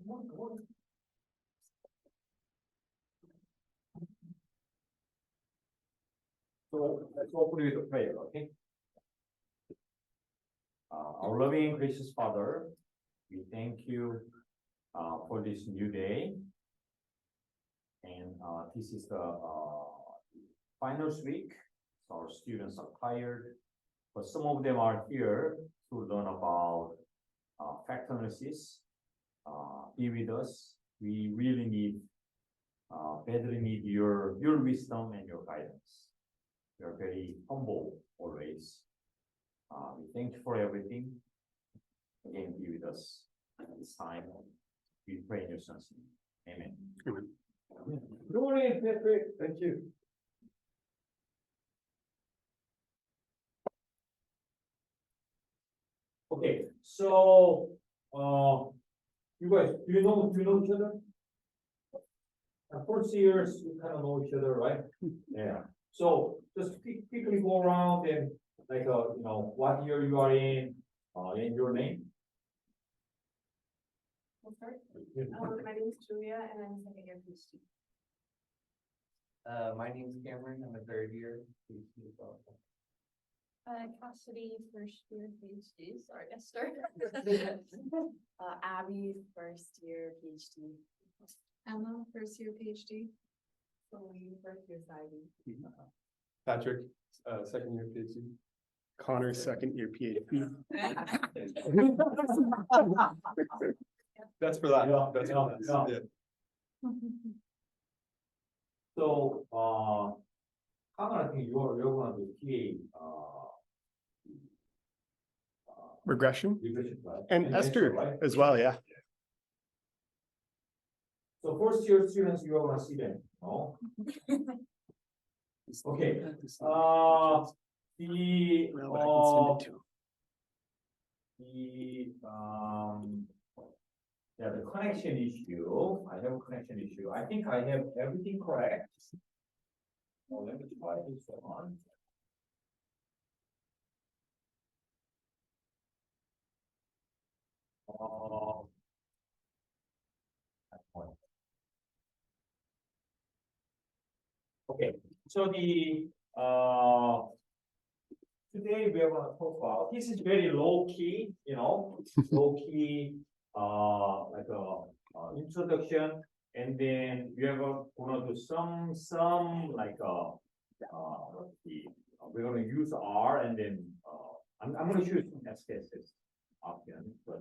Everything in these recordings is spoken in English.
Come on. So let's open with a prayer, okay? Our loving and gracious Father, we thank you for this new day. And this is the finals week. So our students are tired, but some of them are here to learn about fact analysis. Be with us. We really badly need your wisdom and your guidance. We are very humble always. We thank you for everything. Again, be with us at this time. We pray in your son's name. Amen. Amen. Good morning, Patrick. Thank you. Okay, so you guys, do you know each other? At first years, you kind of know each other, right? Yeah. So just quickly go around and like what year you are in, and your name. I'll start. My name is Julia, and I'm second year PhD. My name is Cameron. I'm a third year PhD as well. Cassidy, first year PhD. Sorry, Esther. Abby, first year PhD. Emma, first year PhD. Celine, first year PhD. Patrick, second year PhD. Connor, second year PhD. That's for that. Yeah, That's yeah, for that. yeah. Yeah. So, I think you're going to do Regression. regression, right? And Esther right? as well, yeah. So first year students, you are going to see them, no? Okay. The connection issue. I have a connection issue. I think I have everything correct. Well, let me try this one. Okay, so the today we are going to talk about, this is very low key, low key, like a introduction, and then we are going to do some like we're going to use R, and then I'm going to choose some SPSS options, but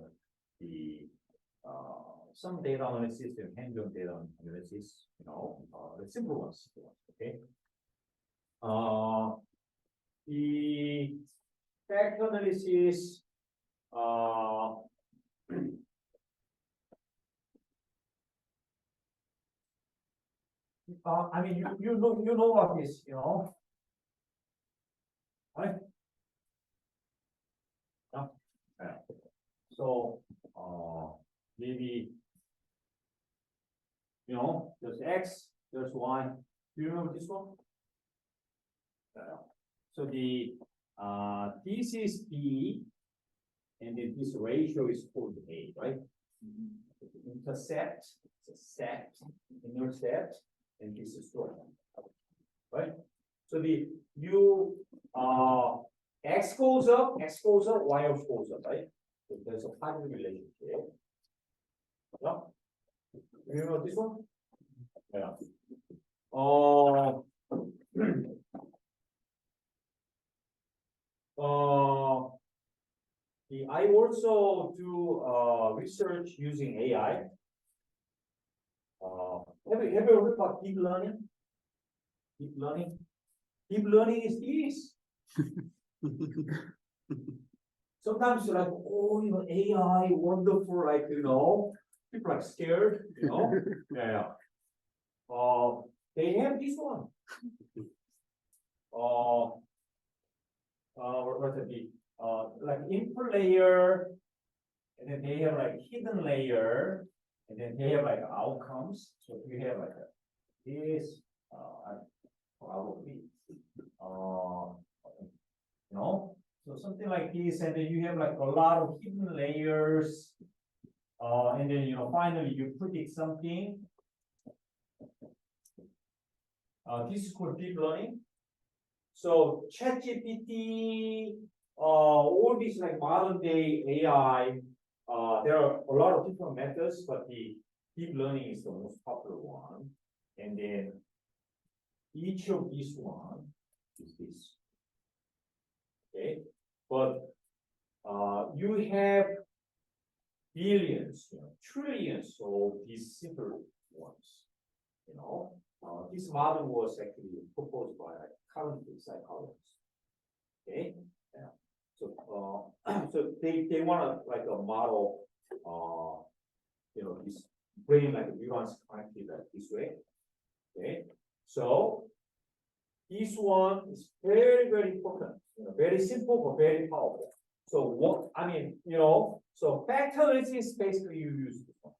the some data analysis and hands-on data analysis, the simple ones, okay. The fact analysis, I mean, you know what is, right? Yeah. So, maybe, there's X, there's Y. Do you remember this one? So this is B, and then this ratio is called A, right? Intercept, it's a set, intercept, and this is stored, right? So X goes up, Y goes up, right? So there's a positive relationship. Yeah. You know this one? Yeah. I also do research using AI. Have you heard about deep learning? Deep learning? Deep learning is this. Sometimes you're like, oh, AI, wonderful, like, people are scared, Yeah. They have this one. What's it? Like input layer, and then they have like hidden layer, and then they have like outcomes. So you have like this, probably, so something like this, and then you have like a lot of hidden layers, And then, finally you predict something. This is called deep learning. So ChatGPT, all these like modern day AI, there are a lot of different methods, but the deep learning is the most popular one. And then each of these one is this. Okay, but you have billions, trillions of these simple ones. This model was actually proposed by cognitive psychologists. Okay, yeah. So, so they want like a model, this brain like neurons connected like this way. Okay, so this one is very, very important. Very simple but very powerful. So what I mean, so factor analysis basically you use this one.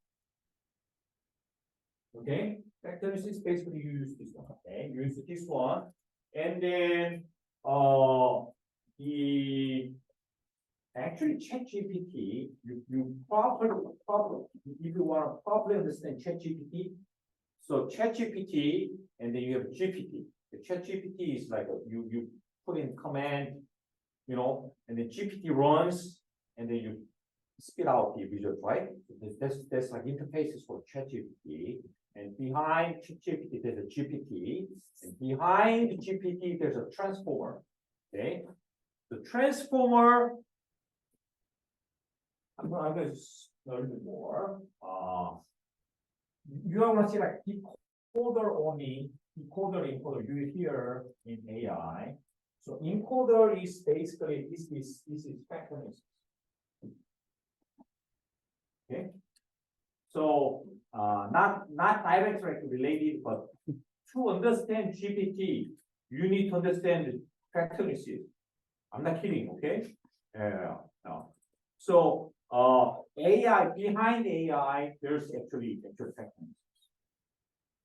Okay, factor analysis basically you use this one. Okay, you use this one, and then the actually ChatGPT, you properly if you want to properly understand ChatGPT, so ChatGPT and then you have GPT. The ChatGPT is like you put in command, and then GPT runs, and then you spit out the results, right? There's like interfaces for ChatGPT, and behind ChatGPT there's a GPT, and behind the GPT there's a transformer. Okay, the transformer. I'm going to learn more. You are going to see like decoder only, decoder encoder you hear in AI. So encoder is basically this is factor analysis. Okay. So not directly related, but to understand GPT, you need to understand factor analysis. I'm not kidding, okay? No. So AI, behind AI, there's actually factor analysis.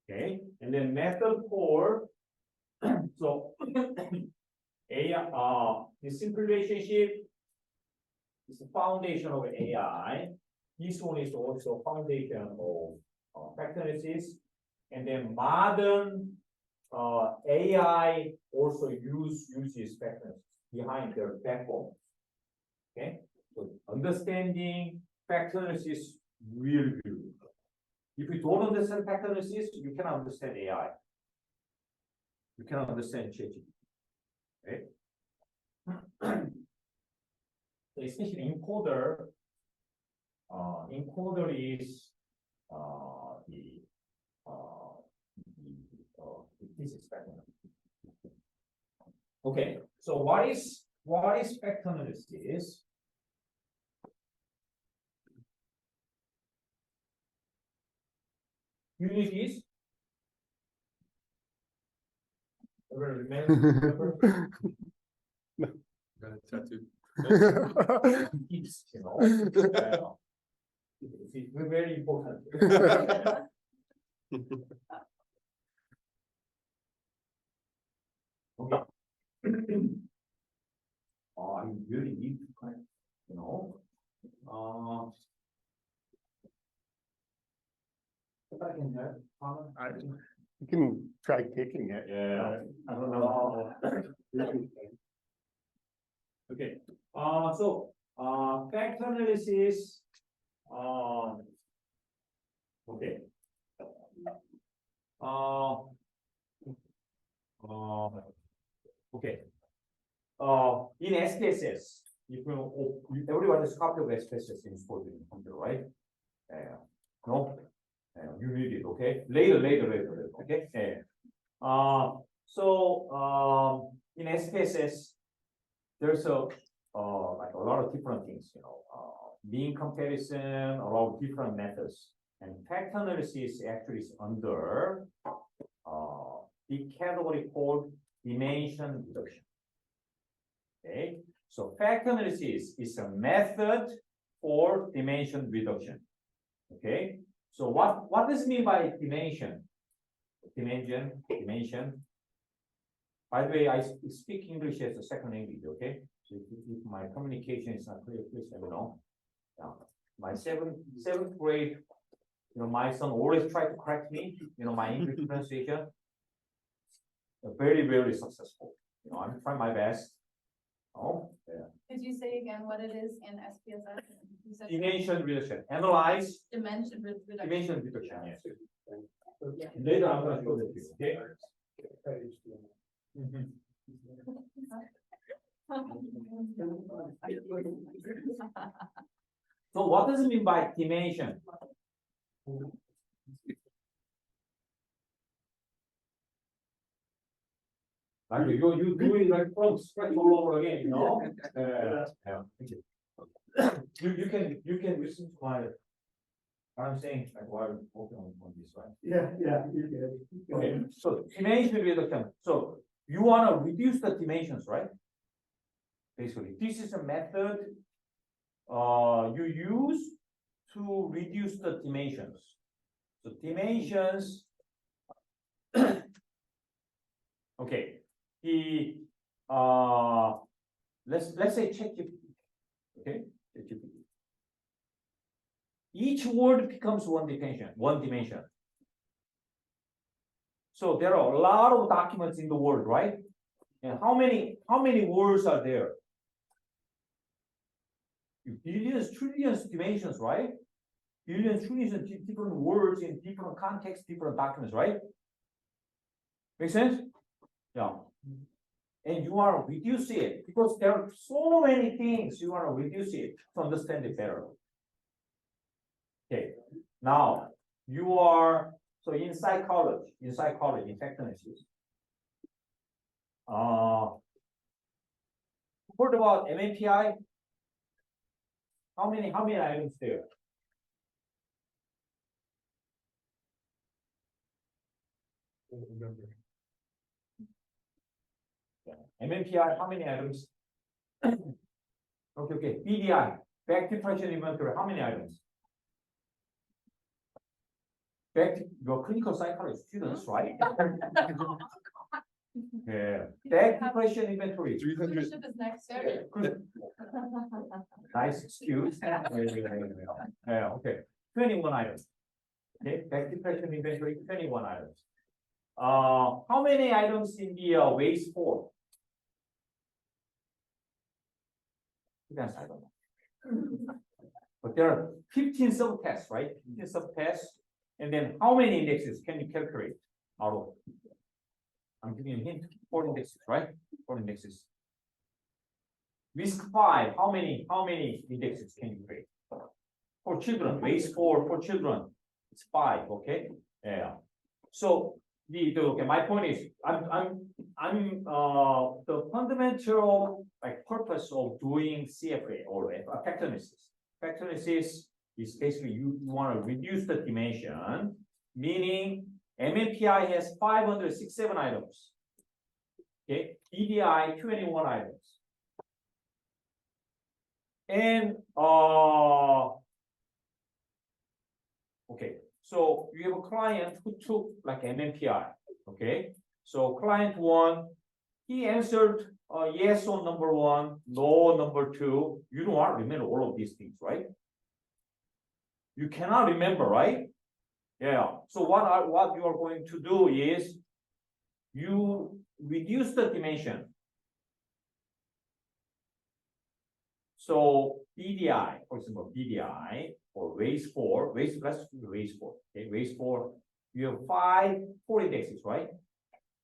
Okay, and then method 4. So AI, the simple relationship is the foundation of AI. This one is also foundation of factor analysis. And then modern AI also uses factor analysis behind their backbone. Okay, so understanding factor analysis really good. If you don't understand factor analysis, you cannot understand AI. You cannot understand ChatGPT. Okay. So especially encoder. Encoder is this is factor analysis. Okay. So what is factor analysis? Unit is remember? Got a tattoo. It's, it's very important. Okay. I really need to kind of, if I can have comment. You can try taking it. Yeah. I don't know. Okay. So factor analysis. Okay. Okay. In SPSS, if everyone has copy of SPSS installed in the computer, right? No. You need it, okay? Later, okay? So in SPSS, there's like a lot of different things, mean comparison, a lot of different methods, and factor analysis actually is under the category called dimension reduction. Okay, so factor analysis is a method for dimension reduction. Okay, so what does it mean by dimension? Dimension. By the way, I speak English as a second language. Okay, so if my communication is not clear, please let me know. Yeah. my seventh grade, my son always tried to correct me, my English pronunciation. Very, very successful. I'm trying my best. Oh, yeah. Could you say again what it is in SPSS? You said Dimension reduction. Analyze dimension reduction. dimension reduction. Yes. Later I'm gonna show that to you. Okay. Mhm. So what does it mean by dimension? Like you do it like from scratch all over again, yeah. You can listen to what I'm saying like while working on this, right? Yeah, you did. Okay, so dimension reduction. So you want to reduce the dimensions, right? Basically, this is a method you use to reduce the dimensions. So dimensions. Okay, the let's say ChatGPT. Okay, ChatGPT. Each word becomes one dimension. So there are a lot of documents in the world, right? And how many words are there? Billions, trillions dimensions, right? Billions, trillions of different words in different contexts, different documents, right? Make sense? Yeah. And you want to reduce it because there are so many things you want to reduce it to understand it better. Okay. Now you are so in psychology, effectiveness. Heard about MMPI? How many items there? MMPI, how many items? Okay. BDI, back depression inventory, how many items? Back to your clinical psychology students, right? Yeah. Back depression inventory. 300. Leadership is next year. Nice excuse. Yeah, okay. 21 items. Okay, back depression inventory, 21 items. How many items in the waste form? Yes, I don't know. But there are 15 subtests, right? 15 subtests. And then how many indexes can you calculate out of? I'm giving you a hint. 4 indexes, right? 4 indexes. Risk 5, how many indexes can you create? For children, waste for children, it's 5, okay? Yeah. So okay, my point is I'm the fundamental purpose of doing CFA or effectiveness. Effectiveness is basically you want to reduce the dimension, meaning MMPI has 567 items. Okay, EDI 21 items. And okay, so you have a client who took like MMPI. Okay, so client 1, he answered yes on number 1, no on number 2. You don't want to remember all of these things, right? You cannot remember, right? Yeah. So what you are going to do is you reduce the dimension. So BDI, for example, BDI or waste 4, let's do waste 4. Okay, waste 4, you have 4 indexes, right?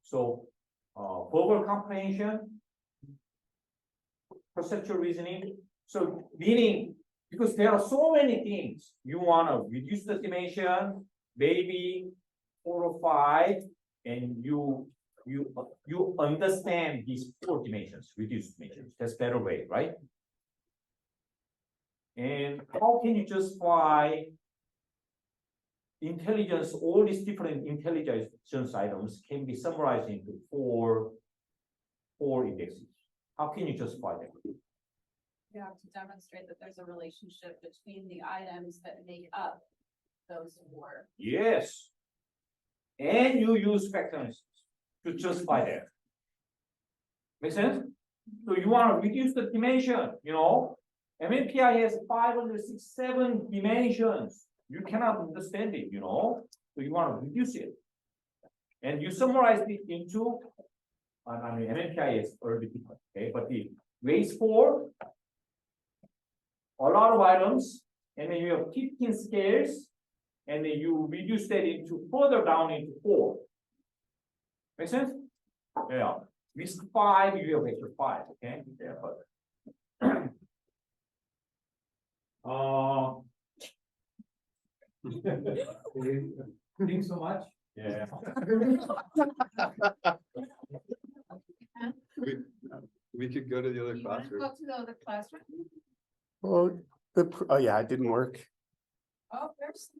So verbal comprehension, perceptual reasoning. So meaning because there are so many things you want to reduce the dimension, maybe 4 or 5, and you understand these 4 dimensions, reduced dimensions. That's better way, right? And how can you justify intelligence? All these different intelligence items can be summarized into 4 indexes. How can you justify that? You have to demonstrate that there's a relationship between the items that make up those 4. Yes. And you use factors to justify that. Make sense? So you want to reduce the dimension, MMPI has 567 dimensions. You cannot understand it, so you want to reduce it. And you summarize it into, MMPI is already different, okay? But the raise 4, a lot of items, and then you have 15 scales, and then you reduce that into further down into 4. Make sense? Yeah. Risk 5, you have extra 5, okay? Yeah, but think so much? Yeah. We could go to the other You wanna classroom. go to the other classroom? Well, oh yeah, it didn't work. Oh, there's.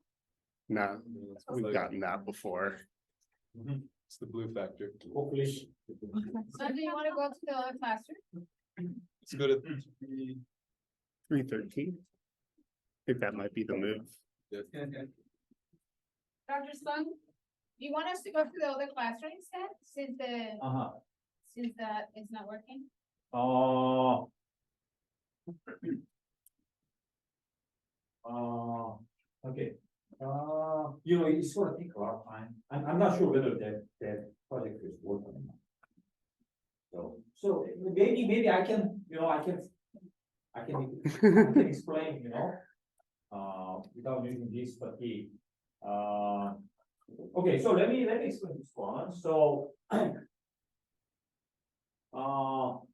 No, we've gotten that before. It's the blue factor. Hopefully. So do you wanna go to the other classroom? Let's go to 313. I think that might be the move. Dr. Sung, you want us to go to the other classroom instead, since that is not working? Okay. It's gonna take a lot of time. I'm not sure whether that project is working or not. So maybe I can, I can explain, without using this, but okay, so let me explain this one. So,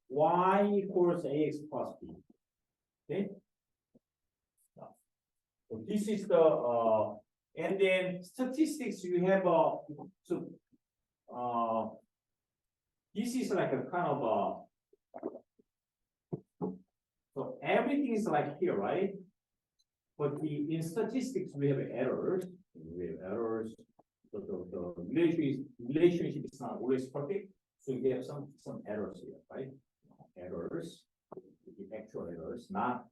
y equals ax plus b. Okay. So this is the and then statistics you have this is like a kind of so everything is like here, right? But in statistics we have errors. So the relationship is not always perfect. So you have some errors here, right? Errors, the actual errors, not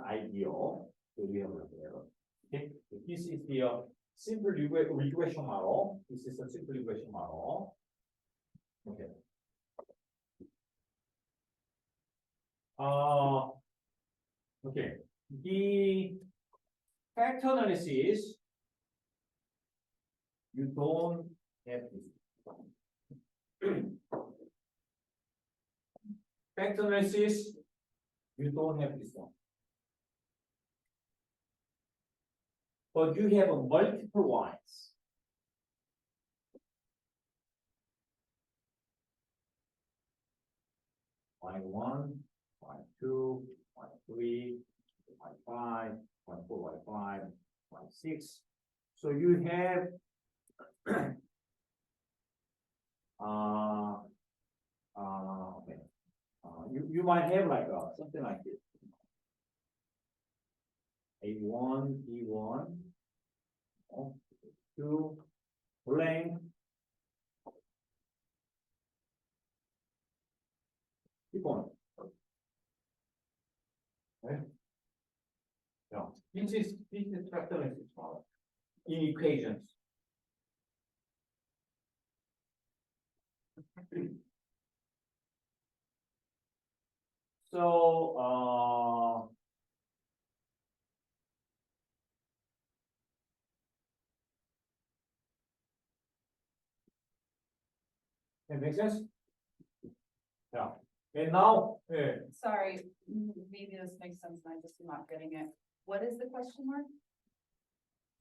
ideal. So we have like error. Okay, so this is the simple regression model. This is a simple regression model. Okay. Okay. The factor analysis, you don't have this. Factor analysis, you don't have this one. But you have multiple y's. Y1, Y2, Y3, Y5, Y4, Y5, Y6. So you have okay. You might have like something like this. A1, E1, 2, blank. Keep on. Okay. Yeah. This is factorization model in equations. So that makes sense? Yeah. And now, Sorry, maybe this makes sense, and I'm just not getting it. What is the question mark?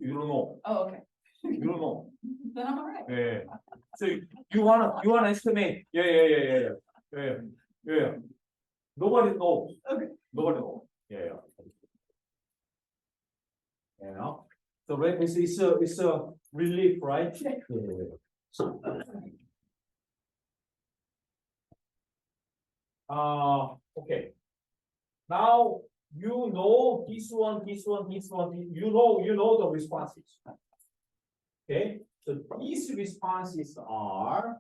you don't know. Oh, okay. You don't know. Then I'm all right. Yeah. So you wanna estimate? Yeah. Nobody knows. Okay. Nobody knows. Yeah. So right, it's a relief, right? Okay. Now you know this one. You know the responses. Okay. So these responses are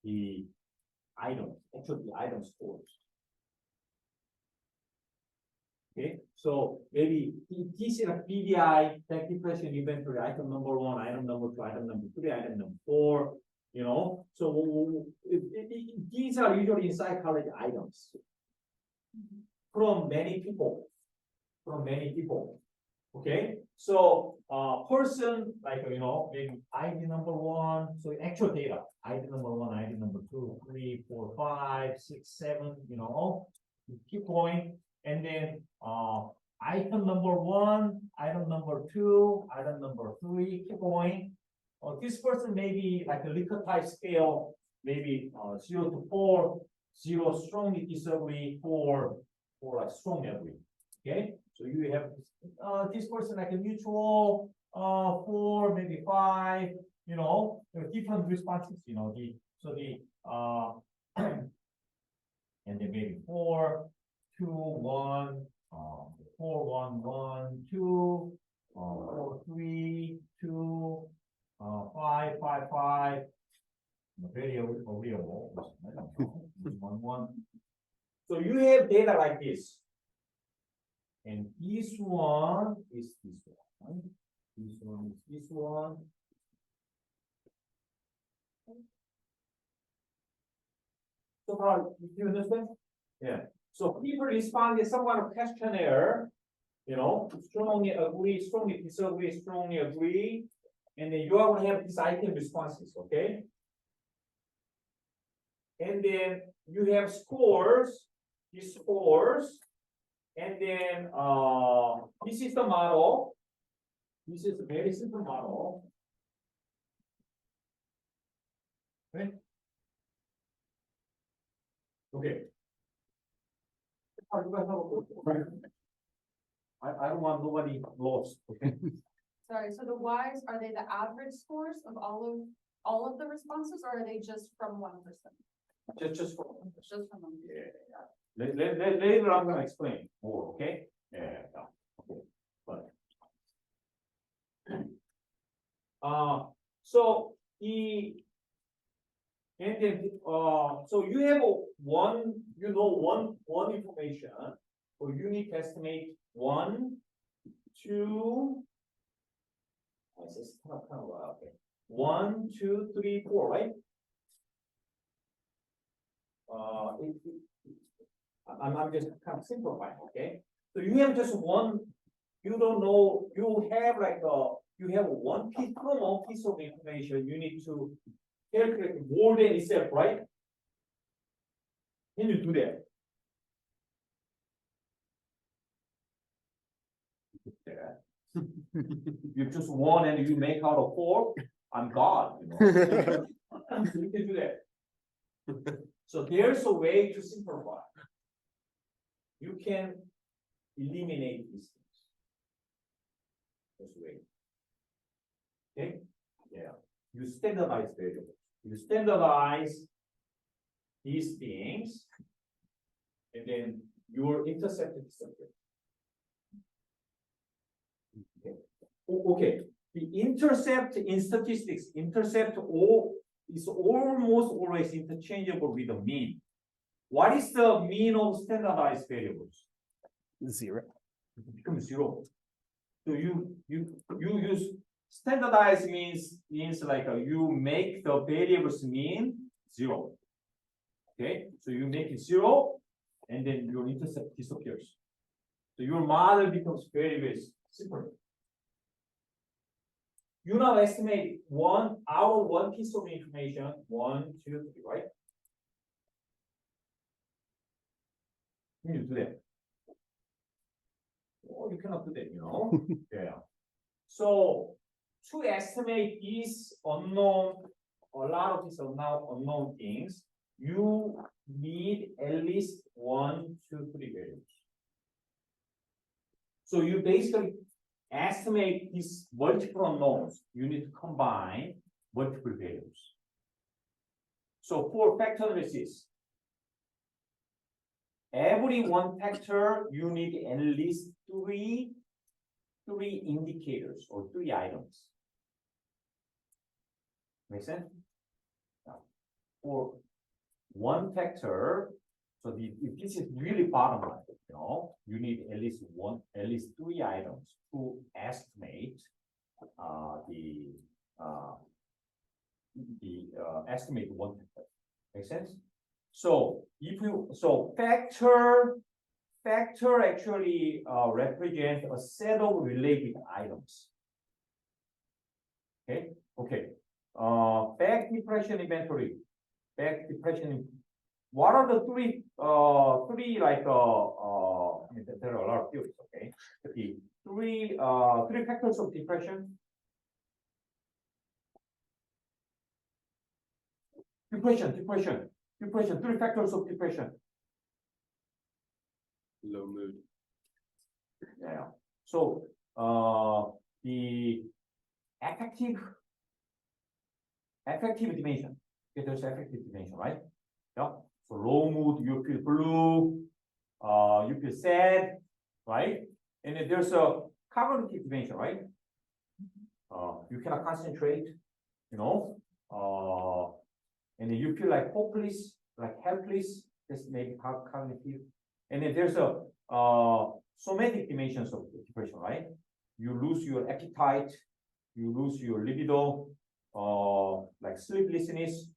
the items, actually the item scores. Okay, so maybe this is a PDI, tech depression inventory, item number 1, item number 2, item number 3, item number 4, so these are usually in psychology items. from many people. Okay, so person like maybe ID number one, so actual data, ID number one, ID number two, 3, 4, 5, 6, 7, you keep going, and then item number one, item number two, item number three, keep going. This person may be like a Likert type scale, maybe 0 to 4, 0 strongly disagree, 4 like strongly agree. Okay, so you have this person like a neutral, 4, maybe 5, different responses, and then maybe 4, 2, 1, 4, 1, 1, 2, 4, 3, 2, 5, 5, 5. Very agreeable. 1, 1. So you have data like this. And this one is this one. This one is this one. So how do you understand? Yeah. So people respond to some kind of questionnaire, strongly agree, strongly disagree, strongly agree, and then you are going to have these item responses, okay? And then you have scores, these scores, and then this is the model. This is a very simple model. Okay. Okay. I don't want nobody lost. Okay. Sorry, so the Ys, are they the average scores of all of the responses, or are they just from one person? Just for Just from one. yeah. Later I'm gonna explain more. Okay. Yeah. Okay. But so and then so you have one information, so you need to estimate 1, 2. This is kind of okay. 1, 2, 3, 4, right? I'm just kind of simplifying, okay? So you have just one. You don't know. You have one piece of information. You need to calculate more than itself, right? Can you do that? You just one and you make out of 4. I'm God, You can do that. So there's a way to simplify. You can eliminate these things. There's a way. Okay? Yeah. You standardize variables. You standardize these things, and then your intercept is separate. Okay. Okay. The intercept in statistics, is almost always interchangeable with the mean. What is the mean of standardized variables? 0. It becomes 0. So you use standardized means like you make the variables mean 0. Okay, so you make it 0, and then your intercept disappears. So your model becomes very, very simple. You now estimate one piece of information, 1, 2, 3, right? Can you do that? Oh, you cannot do that, Yeah. So to estimate these unknown, a lot of these are now unknown things, you need at least 1, 2, 3 variables. So you basically estimate these multiple unknowns. You need to combine multiple variables. So for factor analysis, every one factor, you need at least three indicators or 3 items. Make sense? Now, for one factor, so if this is really bottom line, you need at least 3 items to estimate estimate one factor. Make sense? So factor factor actually represents a set of related items. Okay. Back depression inventory. Back depression. What are the three like I mean, there are a lot of theories, okay? The three factors of depression. Depression. Three factors of depression. Low mood. Yeah. So the affective dimension. Okay, there's affective dimension, right? Yeah. So low mood, you feel blue, you feel sad, right? And then there's a cognitive dimension, right? You cannot concentrate, you know, and then you feel like hopeless, like helpless. That's maybe cognitive. And then there's a somatic dimensions of depression, right? You lose your appetite, you lose your libido, like sleeplessness.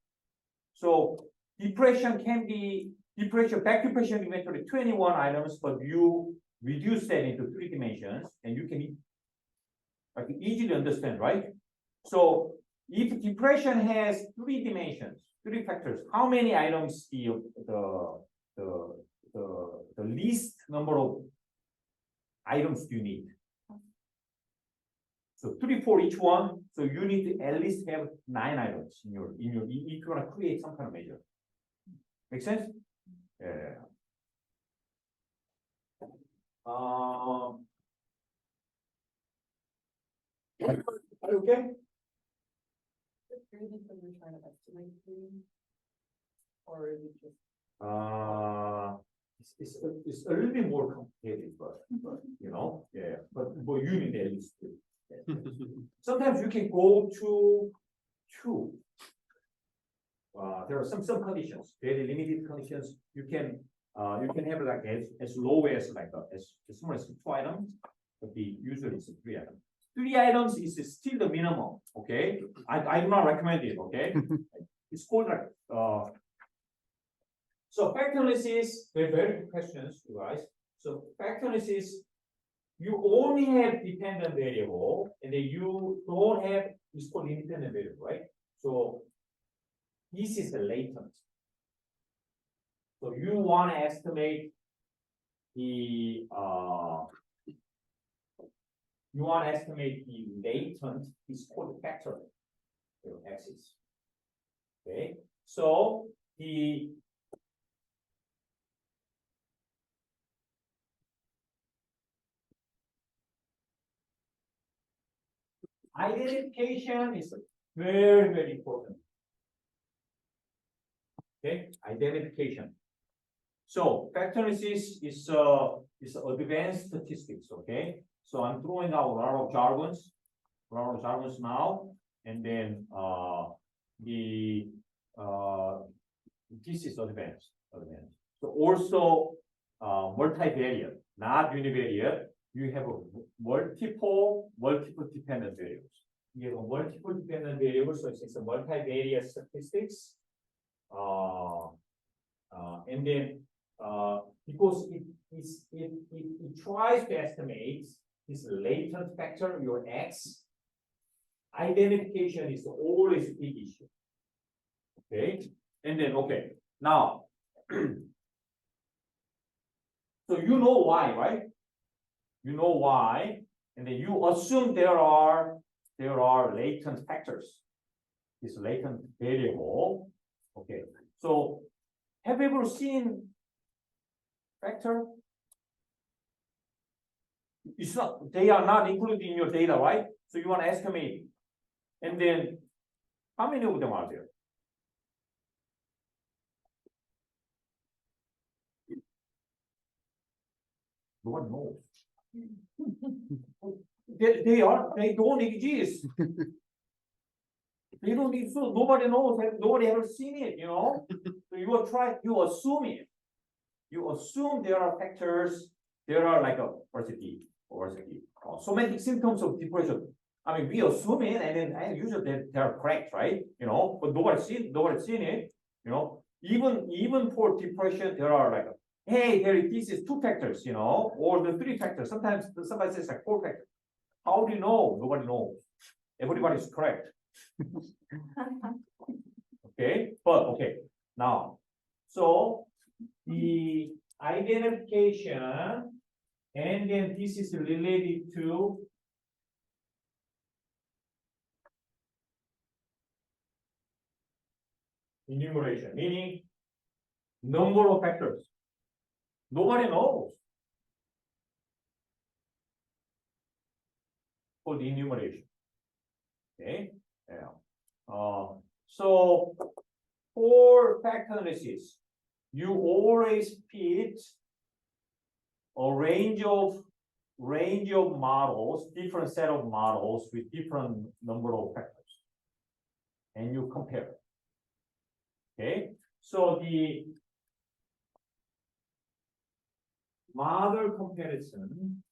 So depression can be back depression inventory 21 items, but you reduce that into 3 dimensions, and you can like easily understand, right? So if depression has 3 dimensions, 3 factors, how many items the least number of items do you need? So 3 for each one. So you need to at least have 9 items in your if you want to create some kind of measure. Make sense? Yeah. Are you okay? Or is it just? It's a little bit more complicated, but you know, yeah. But you need at least 2. Yeah. Sometimes you can go to 2. There are some conditions, very limited conditions. You can have like as low as like as small as 2 items, but usually it's 3 items. 3 items is still the minimum. Okay, I do not recommend it. Okay, it's called like so factor analysis. Very good questions, you guys. So factor analysis, you only have dependent variable, and then you don't have it's called independent variable, right? So this is the latent. So you want to estimate the latent is called factor axis. Okay, so the identification is very, very important. Okay, identification. So factor analysis is advanced statistics. Okay, so I'm throwing out a lot of jargons now, and then this is advanced. So also multivariate, not univariate. You have a multiple dependent variables. You have a multiple dependent variables, so it's a multivariate statistics. And then because it tries to estimate this latent factor, your X, identification is always a big issue. Okay, and then okay, now so you know why, right? You know why, and then you assume there are latent factors. This latent variable. Okay, so have you ever seen factor? It's not, they are not included in your data, right? So you want to estimate. And then how many of them are there? No one knows. They don't exist. They don't exist. So nobody knows. Nobody ever seen it, you know. So you assume it. You assume there are factors. There are like somatic symptoms of depression. I mean, we assume it, and then usually they are correct, right? You know, but nobody's seen it. You know, even for depression, there are like hey, this is 2 factors, or the 3 factors. Sometimes somebody says like 4 factors. How do you know? Nobody knows. Everybody's correct. Okay, but okay, now, so the identification, and then this is related to enumeration, meaning number of factors. Nobody knows for the enumeration. Okay, yeah. So for factor analysis, you always fit a range of models, different set of models with different number of factors, and you compare. Okay, so the model comparison.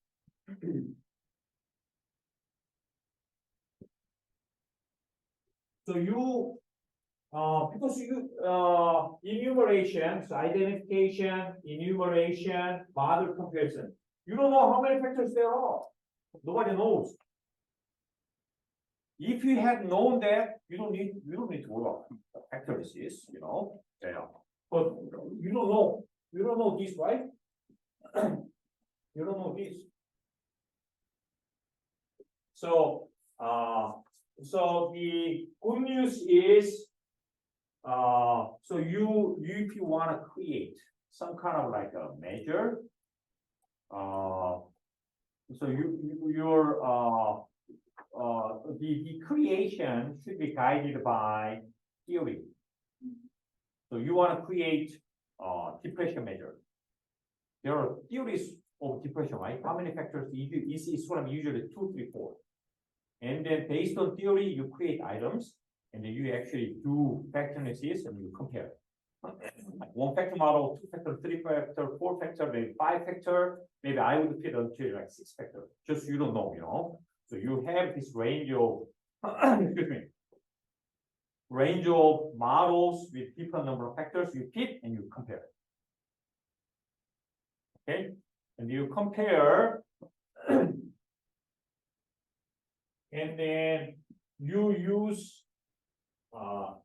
So you, because you, enumeration, so identification, enumeration, model comparison. You don't know how many factors there are. Nobody knows. If you had known that, you don't need to worry about accuracies, Yeah. But you don't know. You don't know this, right? You don't know this. So, so the good news is, so you if you want to create some kind of like a measure, so the creation should be guided by theory. So you want to create depression measure. There are theories of depression, right? How many factors? It's sort of usually 2, 3, 4. And then based on theory, you create items, and then you actually do factor analysis and you compare. Like 1 factor model, 2 factor, 3 factor, 4 factor, maybe 5 factor. Maybe I would fit until like 6 factor. Just you don't know, So you have this range of excuse me, range of models with different number of factors. You fit and you compare. Okay, and you compare. And then you use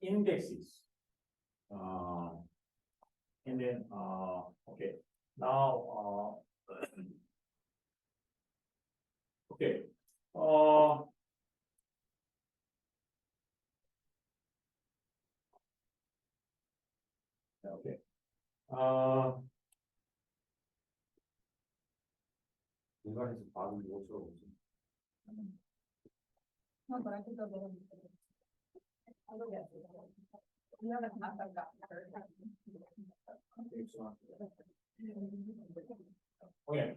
indexes. And then, okay, now, okay, okay, 이거는 바로 이것으로 No, but I could go get them. I'll go get them. You haven't had that gotten Okay.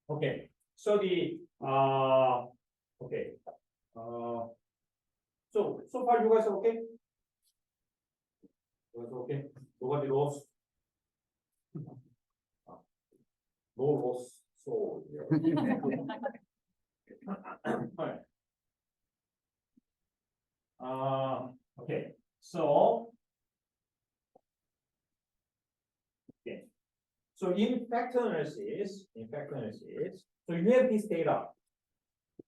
Okay. So the okay. So far you guys are okay? You guys are okay? Nobody lost? No loss. So yeah. Alright. Okay. So okay. So in factor analysis, so you have this data.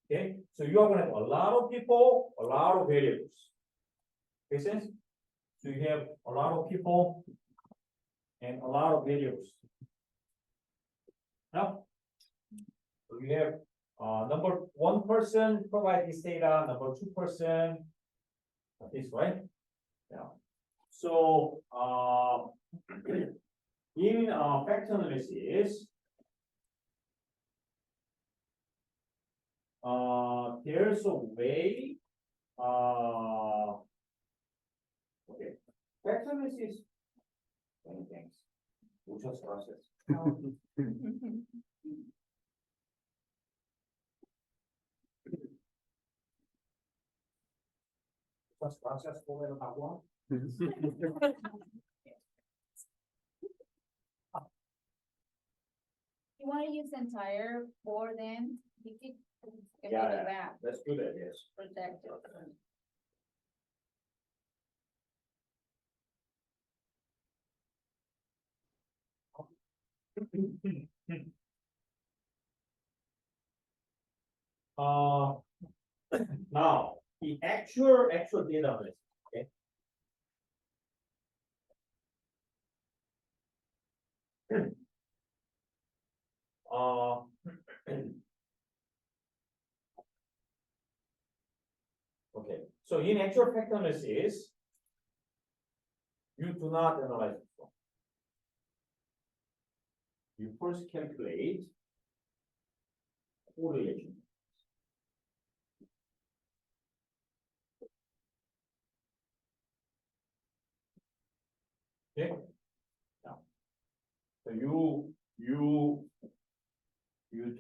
Okay, so you are going to have a lot of people, a lot of variables. Make sense? So you have a lot of people and a lot of variables. Now, so you have number 1 person provide this data, number 2 person this, right? Yeah. So in factor analysis, there's a way. Okay, factor analysis. Many things. We'll just process. Just process for the one. You want to use entire 4 then? You could get rid Yeah, of that. let's do that. Yes. Protect it. Uh, now the actual data. Okay. Uh, okay. So in actual factor analysis, you do not analyze it. You first calculate correlation. Okay. Now, so you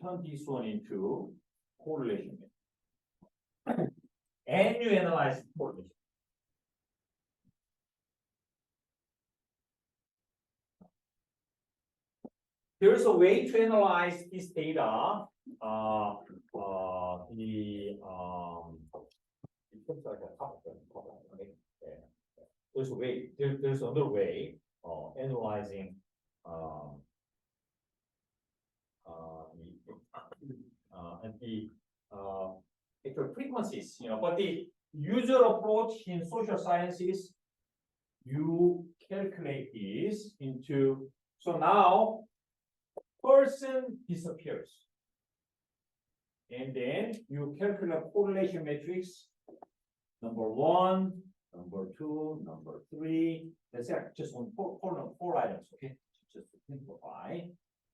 turn this one into correlation, and you analyze correlation. There is a way to analyze this data. It looks like a top, right? Yeah. There's a way. There's another way of analyzing actual frequencies, but the usual approach in social sciences, you calculate this into, so now person disappears. And then you calculate correlation matrix, number 1, number 2, number 3. Let's say just on four items, okay? Just to simplify.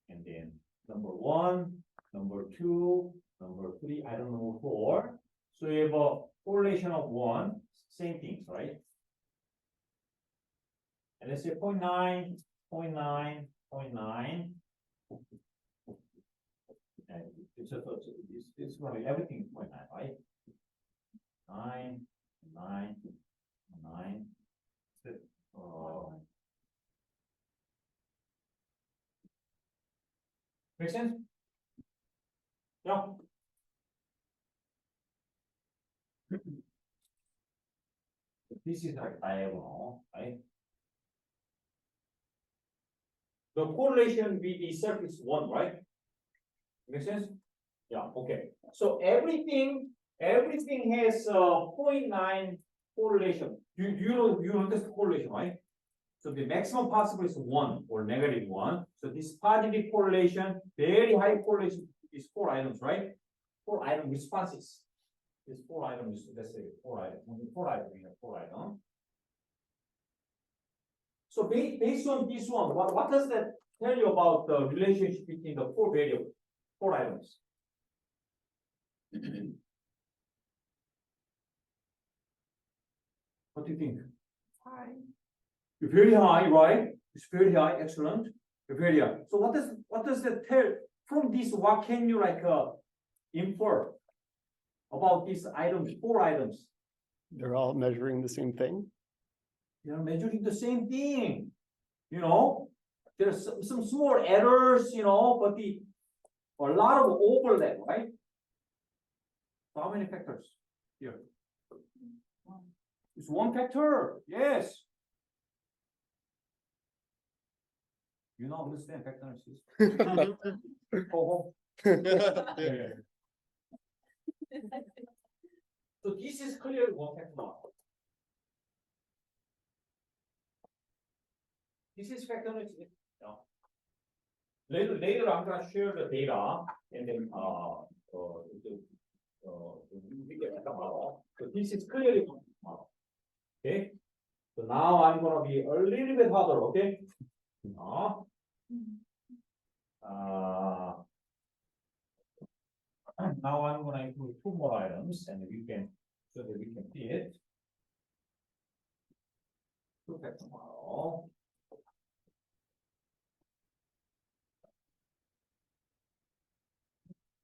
And then number 1, number 2, number 3, I don't know 4. So you have a correlation of 1, same things, right? And let's say 0.9, 0.9, 0.9. And it's going to be everything is 0.9, right? 9, 9, 9. Make sense? Yeah. This is like diagonal, right? The correlation with itself is 1, right? Make sense? Yeah, okay. So everything has 0.9 correlation. You understand correlation, right? So the maximum possible is 1 or -1. So this positive correlation, very high correlation is 4 items, right? 4 item responses. This 4 items, let's say 4 items. Only 4 items, we have 4 items. So based on this one, what does that tell you about the relationship between the 4 variables, 4 items? What do you think? High. Very high, right? It's very high, excellent. Very high. So what does that tell? From this, what can you infer about these items, 4 items? They're all measuring the same thing. They're measuring the same thing. There's some small errors, but a lot of overlap, right? How many factors here? It's 1 factor, yes. You now understand factor analysis. Oh, yeah. So this is clearly 1 factor model. This is factor analysis. Later I'm gonna share the data and then we get the model. So this is clearly 1 factor model. Okay. So now I'm gonna be a little bit harder, okay? Now I'm gonna include 2 more items and so that we can see it. 2 factor model.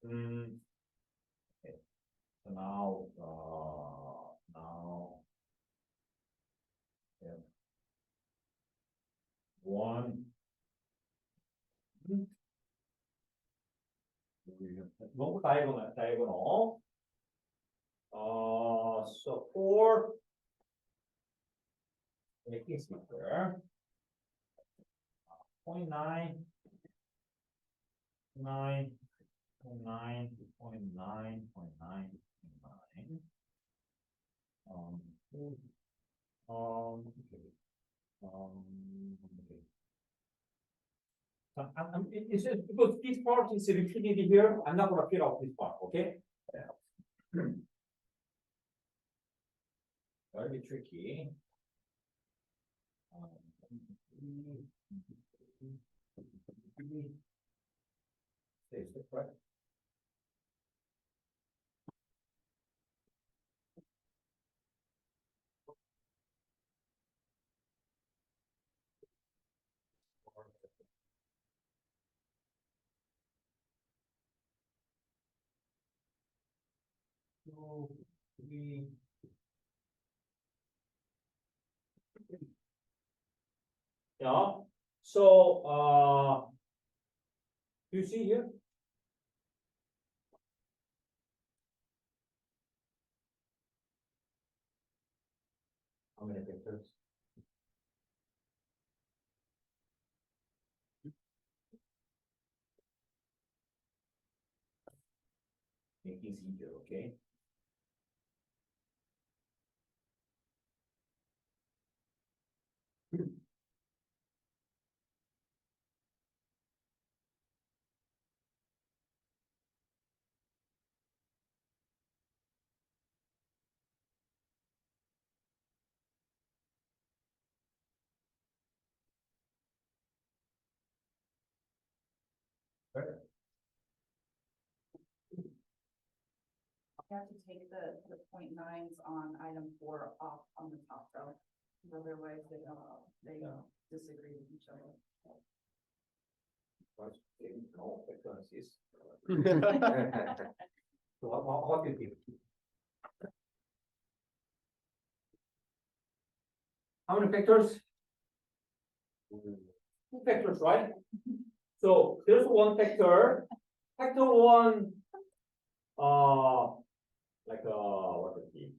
Okay. So now yeah. 1. One diagonal. So 4. Making square. 0.9. 9, 9.9. Okay. Okay. It's just because this part is repeated here, I'm not gonna fill out this part, okay? Very tricky. Is that correct? Two, three. Yeah, so, do you see here? How many vectors? Make this easier, okay? You have to take the point nines on item 4 off on the top row. Otherwise, they disagree with each other. No, vectors is. So what do you think? How many vectors? Two vectors, right? So there's one vector. Vector one, what is it?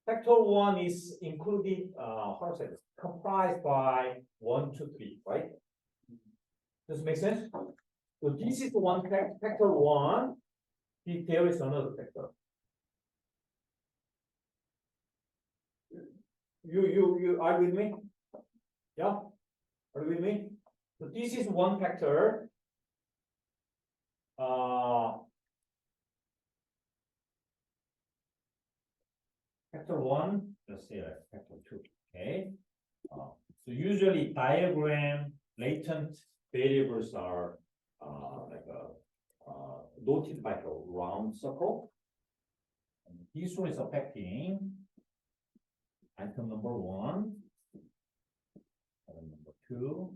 Vector one is included, how to say this? Comprised by 1, 2, 3, right? Does it make sense? So this is one vector one. There is another vector. You are with me? Yeah, are you with me? So this is one vector. Vector one, let's say like vector two. Okay. So usually diagram latent variables are noted by a round circle. And this one is affecting item number 1, item number 2.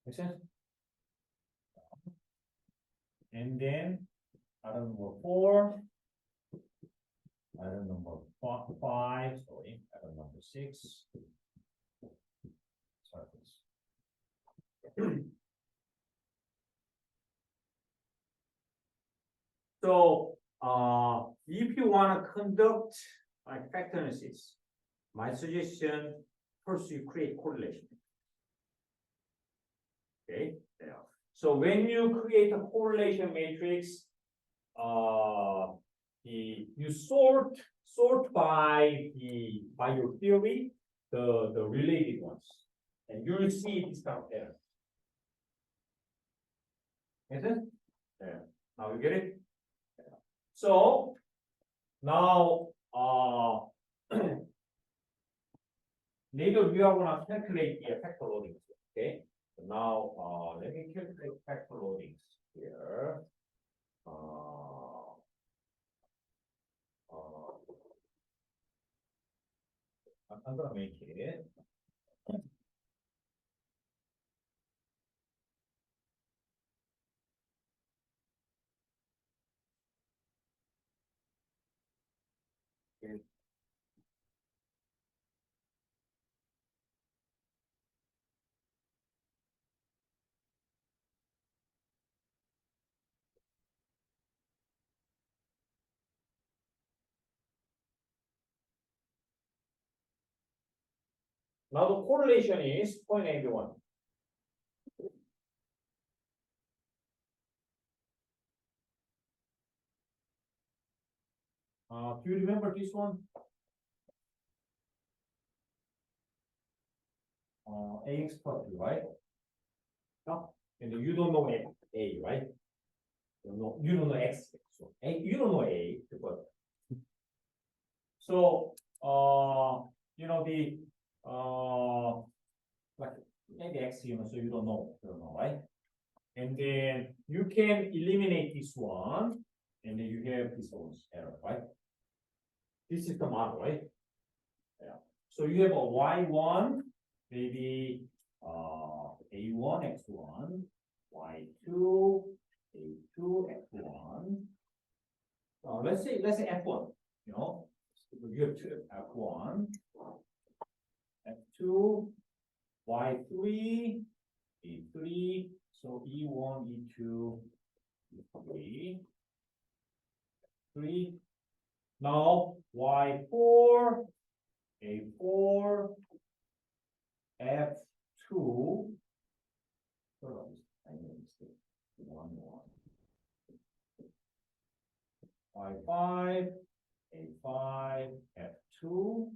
Make sense? And then item number 4, item number 5, sorry, item number 6. Sorry. So, if you want to conduct like factor analysis, my suggestion first you create correlation. Okay, yeah. So when you create a correlation matrix, you sort by your theory the related ones, and you will see this kind of pattern. Is it? Yeah. Now you get it. Yeah. So now later we are gonna calculate the factor loadings. Okay. So now let me calculate factor loadings here. I'm gonna make it. Okay. Now the correlation is 0.81. Do you remember this one? AX plus B, right? No, and you don't know A, right? You don't know X. So you don't know A, but so you know the like maybe X, so you don't know, right? And then you can eliminate this one, and then you have this one's error, right? This is the model, right? Yeah. So you have a Y1, maybe A1, X1, Y2, A2, X1. Let's say F1, you know, you have two, F1, F2, Y3, E3, so E1, E2, E3, 3. Now Y4, A4, F2. I made a mistake. 1, 1. Y5, A5, F2.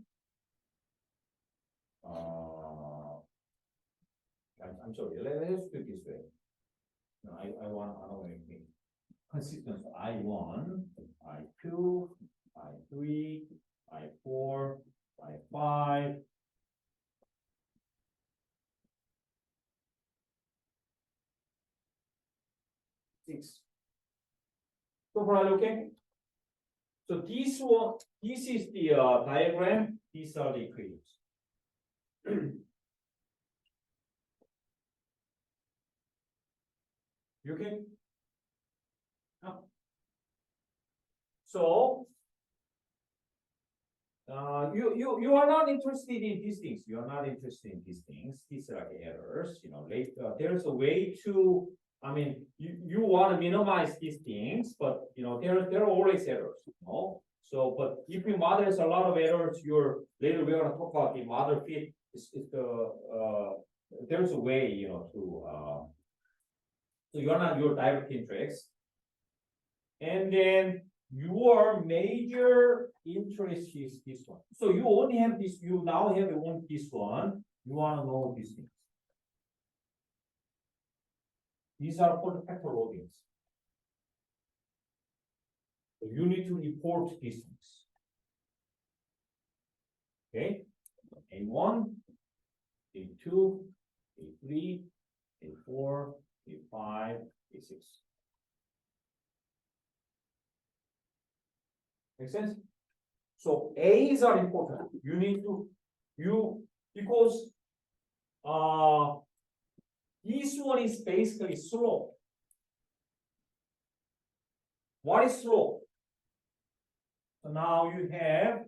I'm sorry, let's do it this way. No, I don't want anything. Consistent I1, I2, I3, I4, I5. 6. So far, okay? So this one, this is the diagram. These are the equations. You okay? No. So you are not interested in these things. You are not interested in these things. These are errors. You know, later there's a way to. I mean, you want to minimize these things, but you know there are always errors. You know, so but if you model there's a lot of errors, you're later we're going to talk about the model fit. Is the there's a way you know to so you're not your direct interest, and then your major interest is this one. So you only have this. You now have only this one. You want to know these things. These are called factor loadings. So you need to report these things. Okay, A1, A2, A3, A4, A5, A6. Make sense? So A's are important. You need to because this one is basically slope. What is slope? So now you have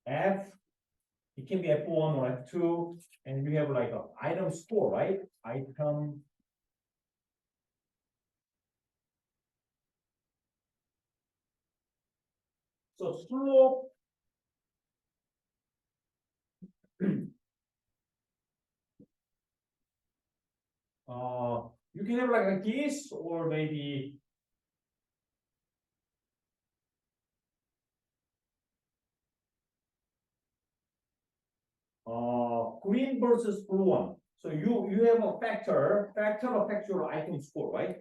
F, it can be F1 or F2, and you have like an item score, right? Item. So slope. You can have like this, or maybe green versus blue one. So you have a factor affects your item score, right?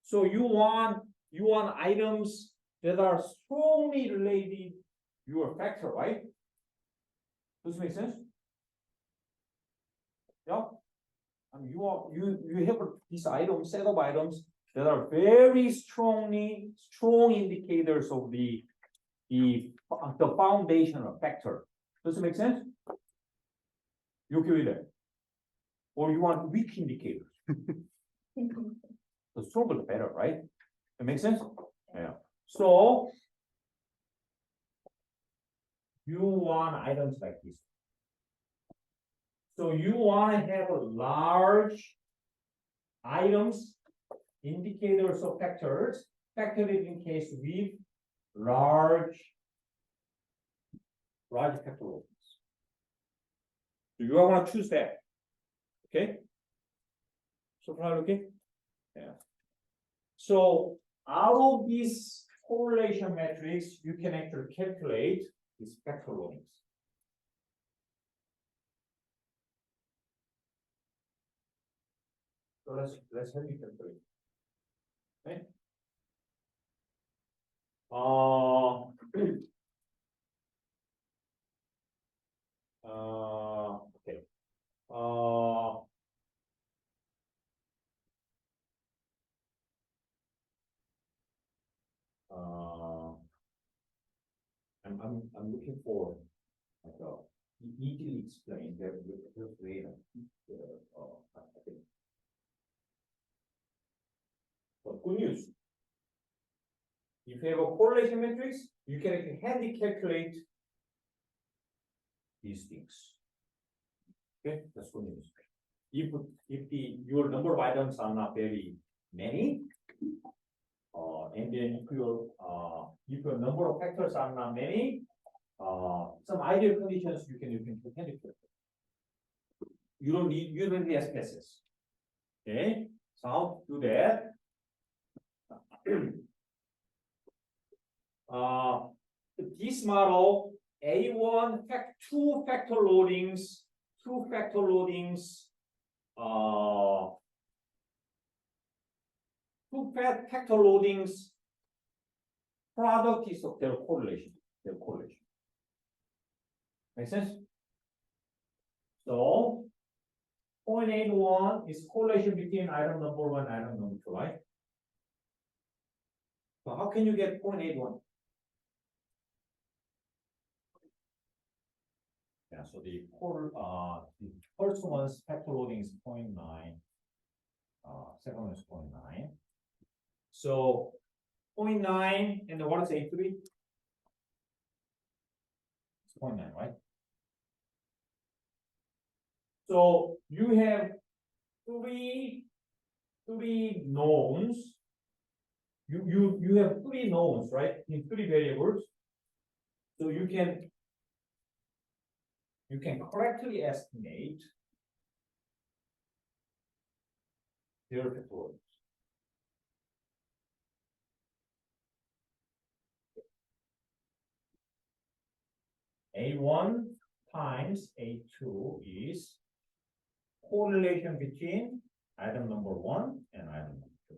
So you want items that are strongly related your factor, right? Does it make sense? Yeah. I mean, you have these items, set of items that are very strong indicators of the foundational factor. Does it make sense? You okay with that? Or you want weak indicators? The stronger the better, right? It makes sense? Yeah. So you want items like this. So you want to have a large items, indicators of factors, factor in case with large factor loadings. So you are gonna choose that. Okay? So far, okay? Yeah. So out of this correlation matrix, you can actually calculate the spectral loadings. So let's have you calculate. Okay? Okay. I'm looking for like a easily explained that way. I think. But good news. If you have a correlation matrix, you can actually handy calculate these things. Okay, that's good news. If your number of items are not very many, and then if your number of factors are not many, some ideal conditions you can handy calculate. You don't need SPSS. Okay, so how to do that? This model A1 two factor loadings, two factor loadings product is of their correlation. Make sense? So 0.81 is correlation between item number 1 and item number 2, right? So how can you get 0.81? Yeah, so the first one's factor loading is 0.9. Second one is 0.9. So 0.9 and what is A3? It's 0.9, right? So you have three knowns. You have three knowns, right? In three variables. So you can correctly estimate their factorials. A1 times A2 is correlation between item number 1 and item number 2.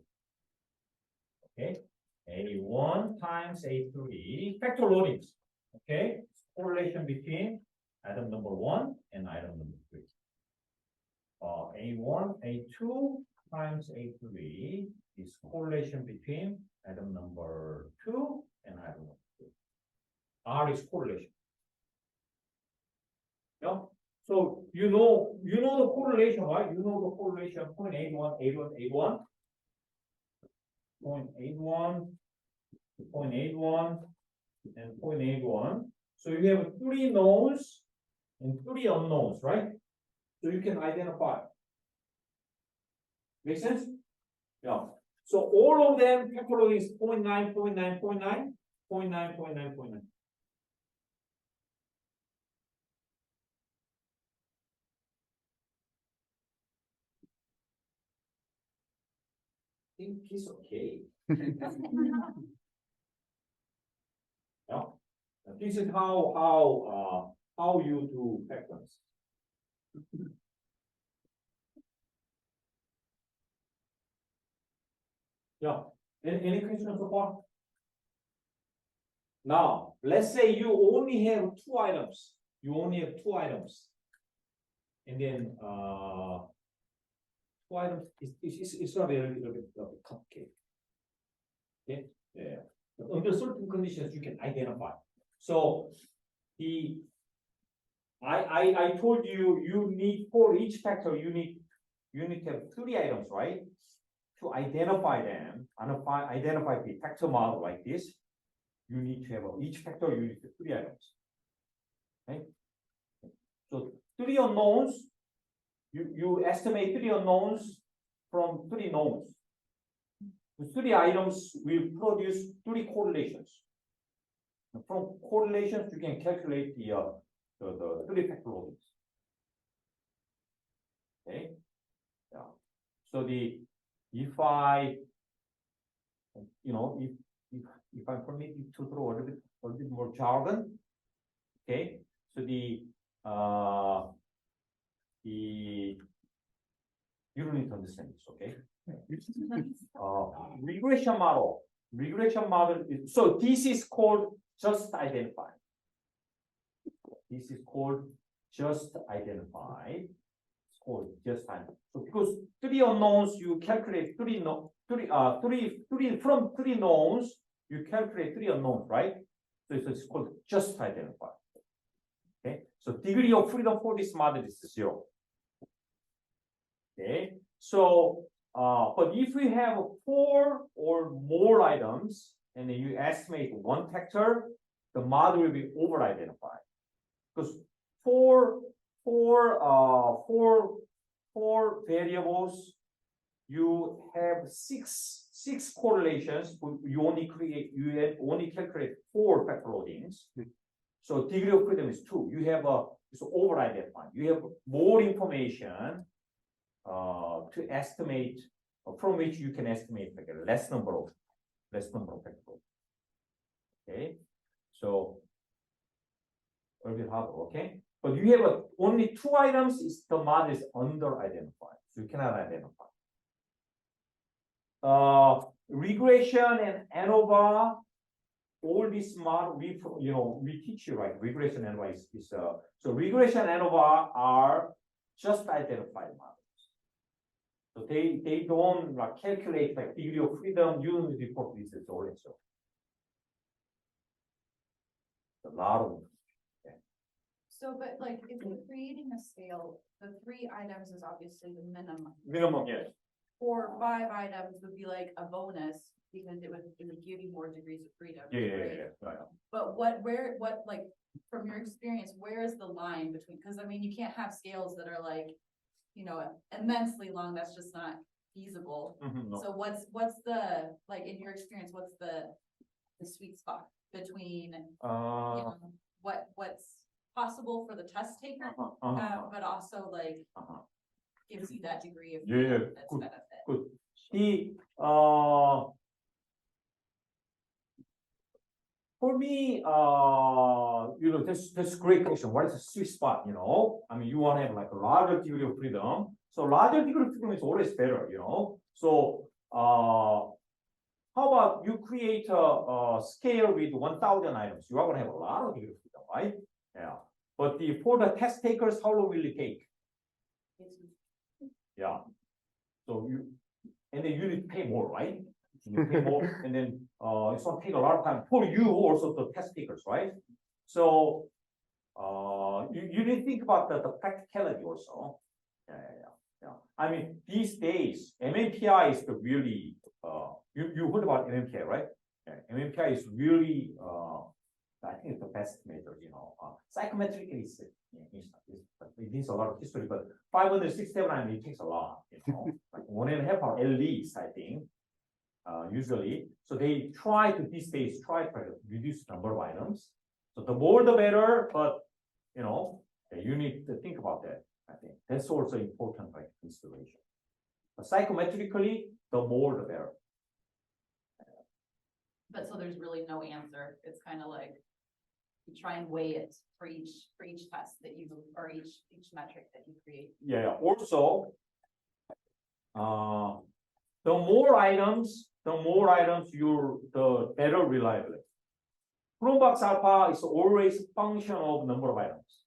Okay, A1 times A3 factor loadings. Okay, correlation between item number 1 and item number 3. A1, A2 times A3 is correlation between item number 2 and item number 3. R is correlation. Yeah. So you know the correlation, right? You know the correlation 0.81, 81, 0.81, 0.81, and 0.81. So you have three knowns and three unknowns, right? So you can identify. Make sense? Yeah. So all of them factor loading is 0.9, 0.9, 0.9, 0.9, 0.9, 0.9. I think it's okay. Yeah. This is how you do factors. Yeah. Any questions so far? Now, let's say you only have two items. And then two items it's not a little bit complicated. Okay. Yeah. Under certain conditions you can identify. So I told you need for each factor you need to have three items, right? To identify them, identify the factor model like this, you need to have each factor you need three items. Okay? So three unknowns, you estimate three unknowns from three knowns. The three items will produce three correlations. From correlations, you can calculate the three factor loadings. Okay, yeah. So if I, if I permit you to throw a little bit more jargon, okay. So you don't need to understand this, okay? Regression model. Regression model is, so this is called just identify. This is called just identify. It's called just identify. So because three unknowns, you calculate three knowns, you calculate three unknowns, right? So it's called just identify. Okay. So degree of freedom for this model is 0. Okay. So but if we have 4 or more items and then you estimate one factor, the model will be over identified. Because four variables, you have six correlations, but you only calculate 4 factor loadings. So degree of freedom is 2. You have it's over identified. You have more information to estimate, from which you can estimate like a less number of factors. Okay, so a little bit harder. Okay, but you have only 2 items. Is the model is under identified, so you cannot identify. Regression and ANOVA, all this model we teach you, right? Regression and ANOVA is so regression and ANOVA are just identified models. So they don't calculate like degree of freedom, unit report this is all so. A lot of. So, but like, if you're creating a scale, the 3 items is obviously the minimum. Minimum, yes. 4 or 5 items would be like a bonus because it would give you more degrees of freedom. Yeah. Right. But like, from your experience, where is the line between, because I mean, you can't have scales that are like, immensely long, that's just not feasible. No. So what's the, like, in your experience, what's the sweet spot between, what's possible for the test taker, but also like gives you that degree of freedom that's good, benefit. Good. For me, that's a great question. What is the sweet spot? I mean, you want to have like a larger degree of freedom. So larger degree of freedom is always better. So how about you create a scale with 1,000 items? You are going to have a lot of degree of freedom, right? Yeah. But for the test takers, how long will it take? Yeah. So and then you need to pay more, right? You pay more, and then it's going to take a lot of time for you, also the test takers, right? So you need to think about the practicality also. Yeah. I mean, these days, MMPI is the really you heard about MMPI, right? Yeah, MMPI is really I think it's the best method. Psychometrically, it needs a lot of history, but 569 it takes a lot. Like 1.5 hours at least, I think. Usually, so they try to these days try to reduce the number of items. So the more the better, but you need to think about that. I think that's also important, like consideration. But psychometrically, the more the better. But so there's really no answer. It's kind of like you try and weigh it for each test that you, or each metric that you create. Yeah. Also, the more items, the better reliability. Cronbach's alpha is always a function of number of items.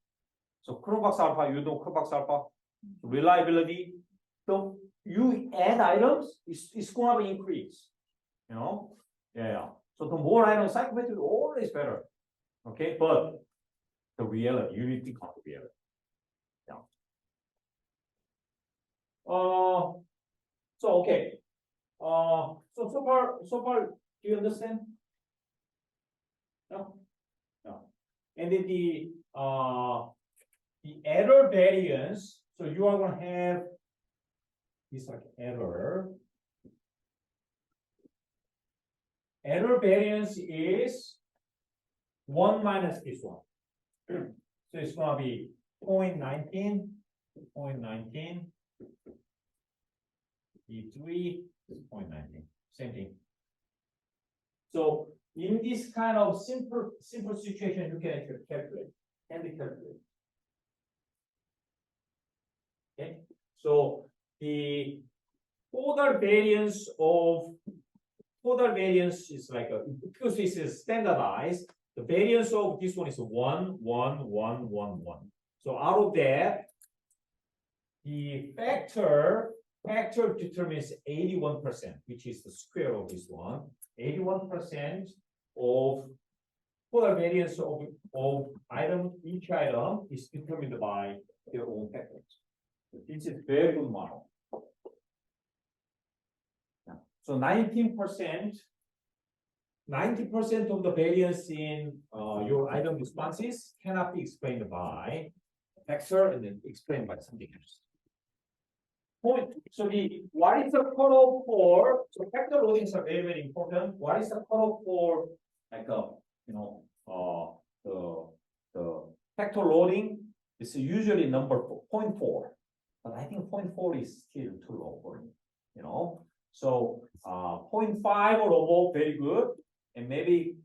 So Cronbach's alpha, Cronbach's alpha reliability. You add items, it's going to increase. Yeah. So the more items, psychometry is always better. Okay, but the reality, you need to count the reality. Yeah. So okay. So far, do you understand? No. And then the error variance. So you are going to have this like error. Error variance is 1 minus this one. So it's going to be 0.19. E3 is 0.19, same thing. So in this kind of simple situation, you can actually calculate, can be calculated. Okay, so the total variance is like because this is standardized. The variance of this one is 1, 1, 1, 1, 1. So out of that, the factor determines 81%, which is the square of this one. 81% of total variance of each item is determined by their own factors. So this is very good model. So 90% of the variance in your item responses cannot be explained by factor and then explained by something else. So what is the cutoff for? So factor loadings are very, very important. What is the cutoff for like the factor loading? It's usually number 0.4, but I think 0.4 is still too low for me. So 0.5 or above, very good, and maybe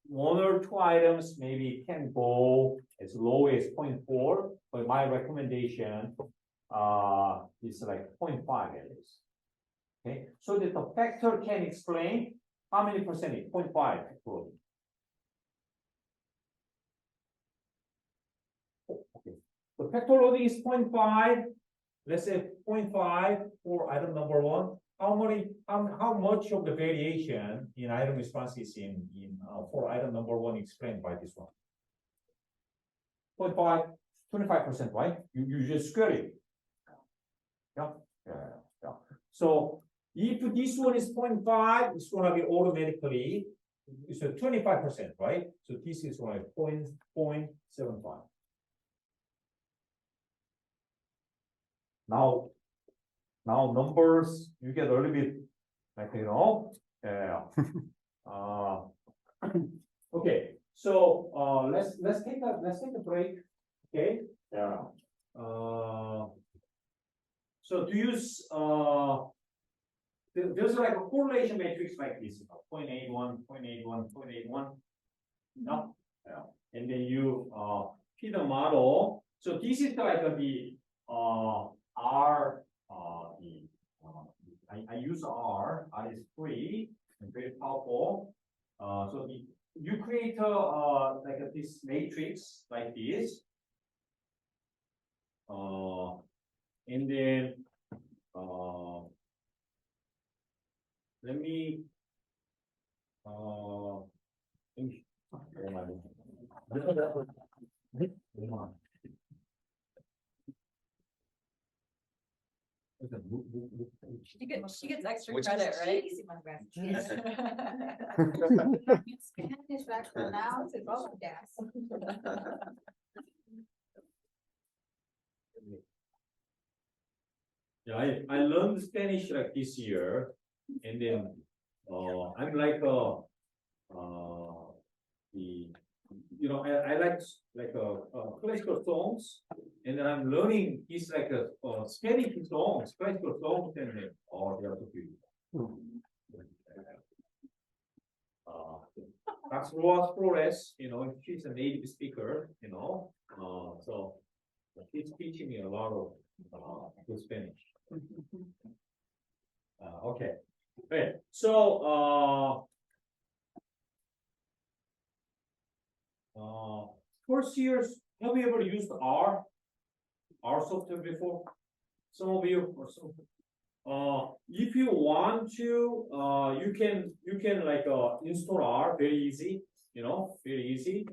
1 or 2 items maybe can go as low as 0.4, but my recommendation is like 0.5 at least. Okay, so that the factor can explain how many percentage, 0.5. Okay, the factor loading is 0.5. Let's say 0.5 for item number 1. How much of the variation in item responses for item number 1 explained by this one? 0.5, 25%, right? You just square it. Yeah. So if this one is 0.5, it's gonna be automatically it's a 25%, right? So this is like 0.75. Now numbers you get a little bit like okay. So let's take a break. Okay. Yeah. So to use there's like a correlation matrix like this, 0.81, 0.81, 0.81. No, yeah. And then you feed a model. So this is like the R. I use R. R is free and very powerful. So you create like this matrix like this. And then let me She gets extra credit, right? Spanish back now to both gas. Yeah, I learned Spanish like this year, and then I'm like I like classical songs, and then I'm learning these like Spanish songs, classical songs, and then they are so beautiful. That's Flores, she's a native speaker, so she's teaching me a lot of good Spanish. Okay. Right. So first years, have you ever used R software before? Some of you or some. If you want to, you can like install R very easy. Very easy.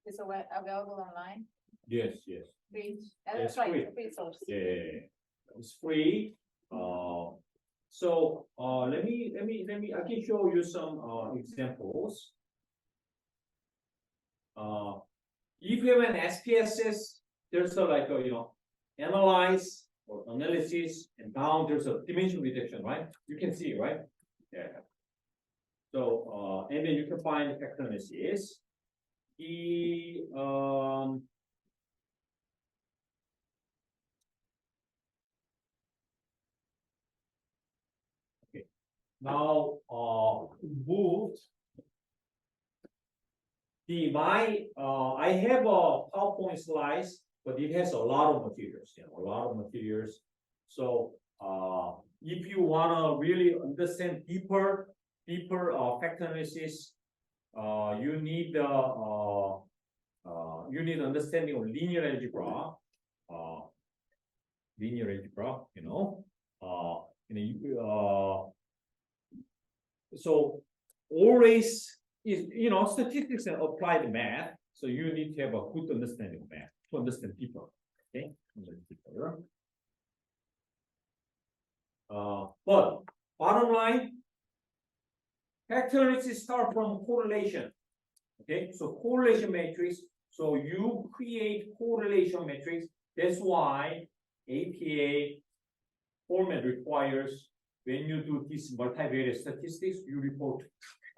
Is it available online? Yes. Free. It's That's free. right, free source. Yeah, it's free. So let me I can show you some examples. If you have an SPSS, there's a like analyze or analysis, and down there's a dimension reduction, right? You can see, right? Yeah. So and then you can find factor analysis. now moved I have a PowerPoint slides, but it has a lot of materials, a lot of materials. So if you wanna really understand deeper factor analysis, you need understanding of linear algebra, so always is statistics and applied math. So you need to have a good understanding of math to understand people. Okay, but bottom line, factor analysis start from correlation. Okay, so correlation matrix. So you create correlation matrix. That's why APA format requires when you do this multivariate statistics, you report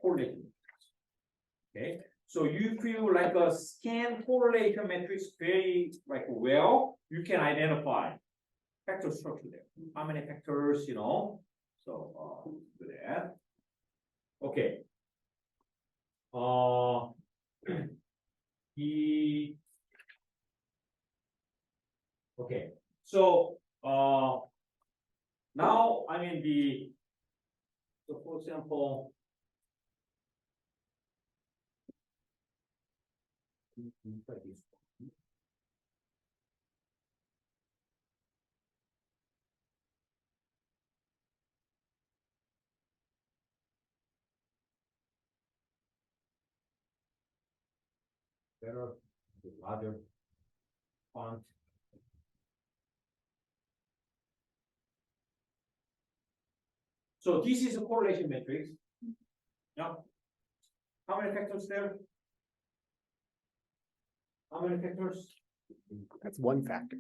correlation. Okay, so you feel like a scan correlation matrix very well, you can identify factor structure there. How many factors, so do that. Okay. Okay, so now so for example, better with larger font. So this is a correlation matrix. Yeah. How many factors there? How many factors? That's one factor.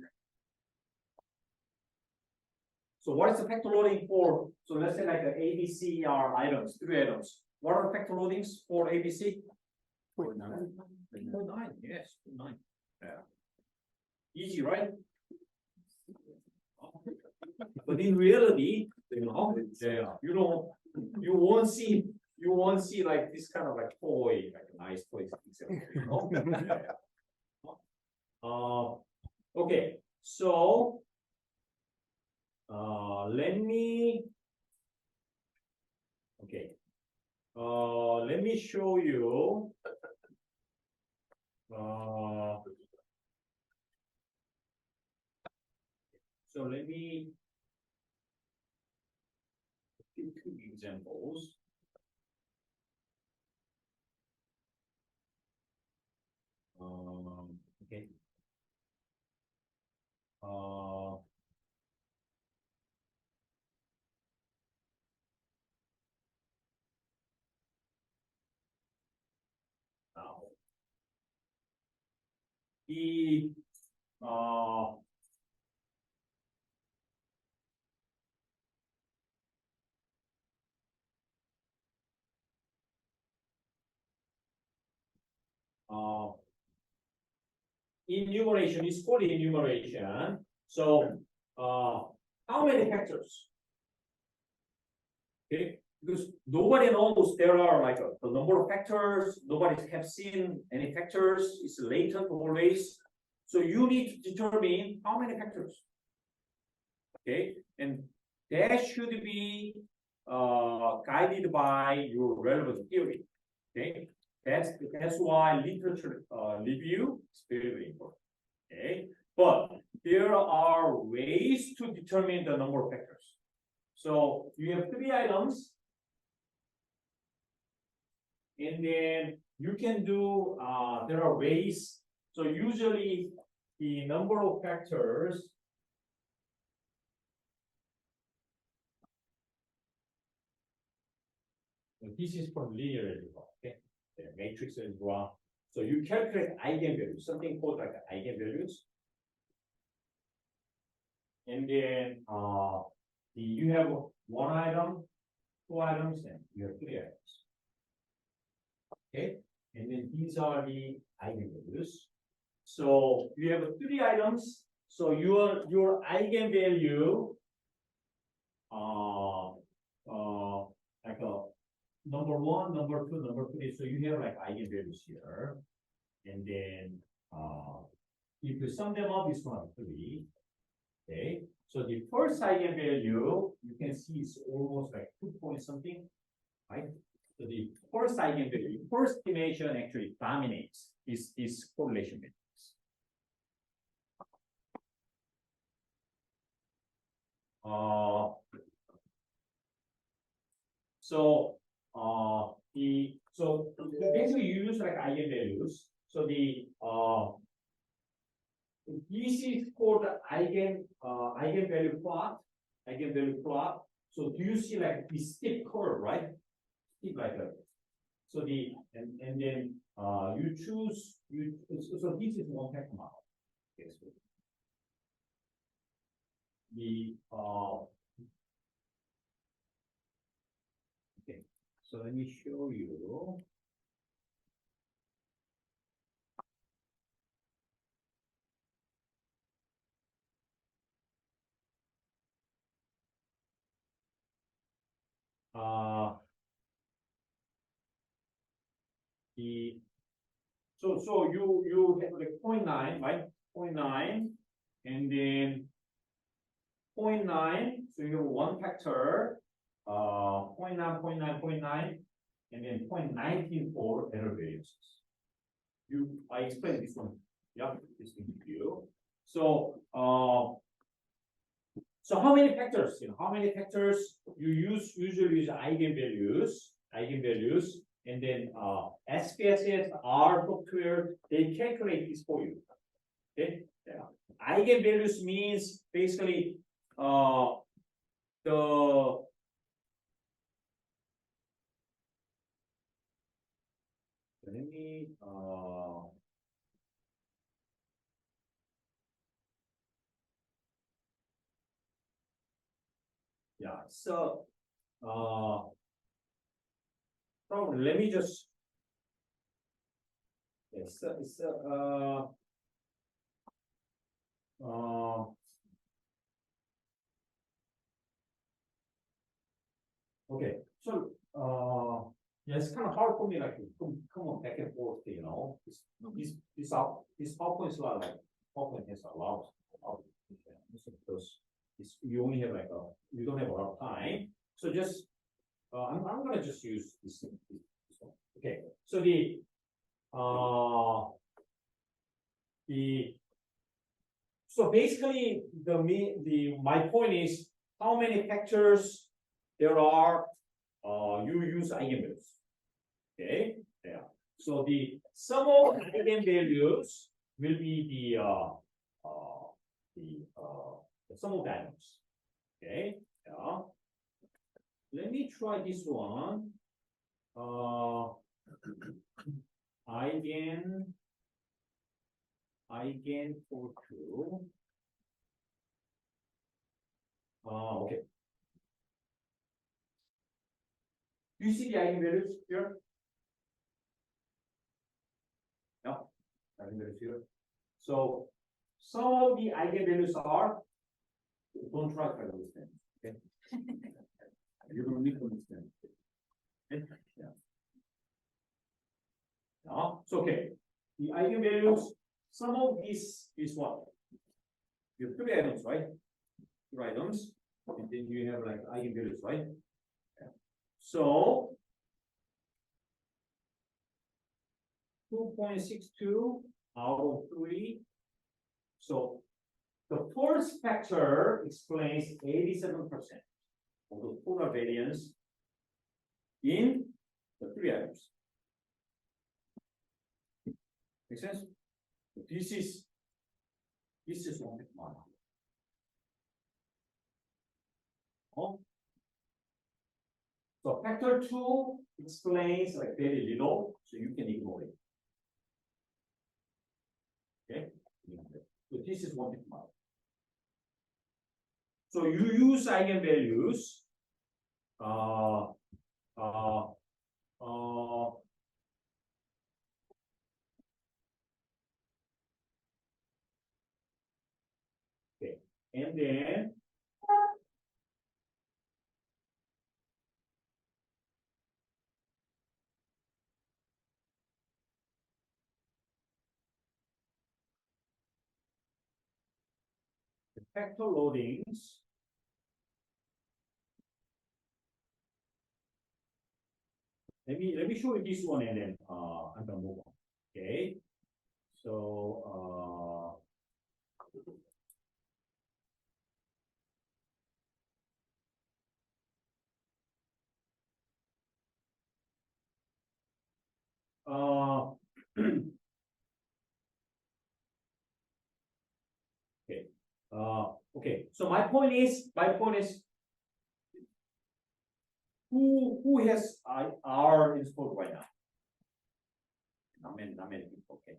So what is the factor loading for? So let's say like the ABC are items, 3 items. What are the factor loadings for ABC? 0.9. 0.9, yes, 0.9. Yeah. Easy, right? But in reality, you won't see like this kind of like toy, like a nice toy. Okay, so let me show you. So let me give 2 examples. Okay. Now, enumeration is called enumeration. So how many factors? Okay, because nobody knows there are like the number of factors, nobody has seen any factors, it's latent always. So you need to determine how many factors. Okay, and that should be guided by your relevant theory. Okay, that's why literature review is very, very important. Okay, but there are ways to determine the number of factors. So you have 3 items, and then you can do there are ways. So usually the number of factors this is from linear algebra, okay? The matrix algebra. So you calculate eigenvalues, something called like eigenvalues. And then you have 1 item, 2 items, and you have 3 items. Okay, and then these are the eigenvalues. So you have 3 items. So your eigenvalue number one, number two, number three, so you have like eigenvalues here. And then, if you sum them up, it's 1 of 3. Okay, so the first eigenvalue, you can see it's almost like 2 point something, right? So the first eigenvalue, first estimation actually dominates this correlation matrix. So basically you use like eigenvalues. So this is called the eigenvalue plot. Eigenvalue plot. So do you see like this steep curve, right? Steep like that. So and then you choose so this is one factor model. Okay, so okay. So let me show you. So you have like 0.9, right? 0.9, and then 0.9. So you have one factor, 0.9, 0.9, 0.9, and then 0.19 for error variances. I explained this one. Yeah, this thing to you. So so how many factors? How many factors you usually use eigenvalues, and then SPSS, R software, they calculate this for you. Okay, yeah. Eigenvalues means basically let me yeah, so let me just okay, so yeah, it's kind of hard for me like to come on back and forth, this PowerPoint is a lot like PowerPoint has a lot of because you only have like you don't have a lot of time. So just I'm gonna just use this one. Okay, so so basically my point is how many factors there are you use eigenvalues. Okay, yeah. So the sum of eigenvalues will be the sum of the items. Okay, yeah. Let me try this one. Eigen for 2. Okay. Do you see the eigenvalues here? Yeah, eigenvalues here. So some of the eigenvalues are, don't try to understand. Okay. You don't need to understand. Okay. Yeah. No, it's okay. The eigenvalues, some of this is what? You have 3 items, right? 3 items, and then you have like eigenvalues, right? Yeah. So 2.62 out of 3. So the first factor explains 87% of the total variance in the 3 items. Make sense? This is one model. Oh. So factor 2 explains like very little, so you can ignore it. Okay, so this is one model. So you use eigenvalues. Okay, and then factor loadings. Let me show you this one and then I'm gonna move on. Okay. So okay. Okay. So my point is who has R installed right now? Not many people. Okay.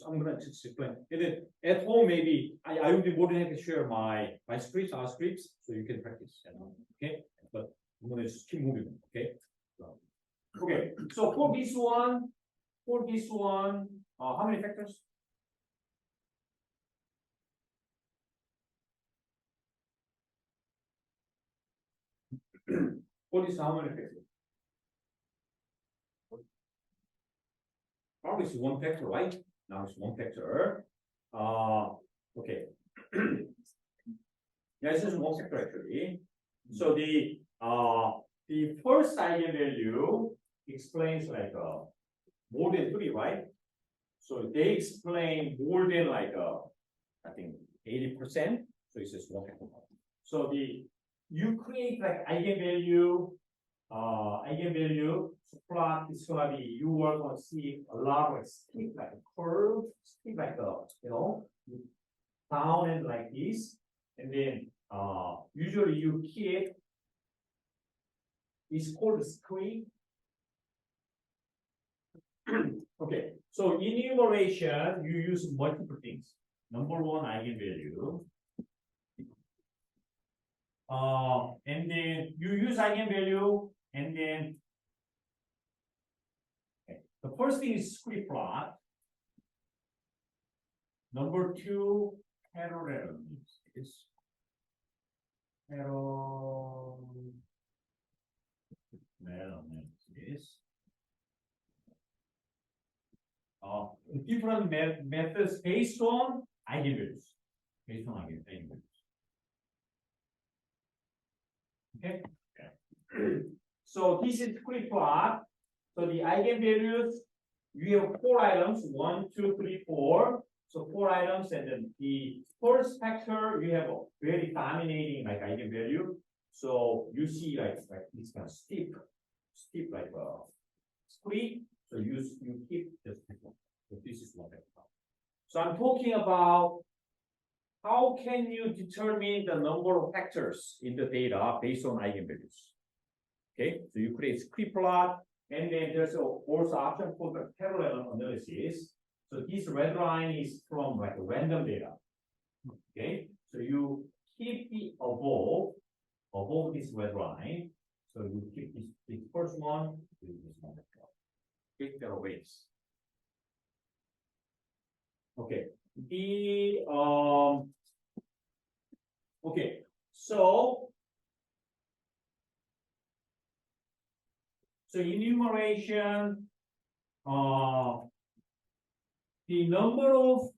I'm gonna just explain. And then at home, maybe I will be more than happy to share my scripts, our scripts, so you can practice. Okay, but I'm gonna just keep moving. Okay. Okay. So for this one, how many factors? For this, how many factors? Probably it's one factor, right? Now it's one factor. Okay. Yeah, this is one factor actually. So the first eigenvalue explains like more than 3, right? So they explain more than like I think 80%. So it's just one factor. So you create like eigenvalue so plot is gonna be you are gonna see a lot of steep like a curve, steep like a down and like this, and then usually you keep it's called screen. Okay, so in enumeration you use multiple things. Number one, eigenvalue. And then you use eigenvalue, and then okay, the first thing is script plot. Number two, parallel is different methods based on eigenvalues. Based on eigenvalues. Okay. So this is script plot. So the eigenvalues, you have 4 items, 1, 2, 3, 4. So 4 items, and then the first factor you have a very dominating like eigenvalue. So you see like it's kind of steep like a squeak. So you keep this. So this is one factor. So I'm talking about how can you determine the number of factors in the data based on eigenvalues? Okay, so you create script plot, and then there's also option for the parallel analysis. So this red line is from like a random data. Okay, so you keep the above this red line. So you keep this first one, this one. Okay, there are ways. Okay, okay, so enumeration, the number of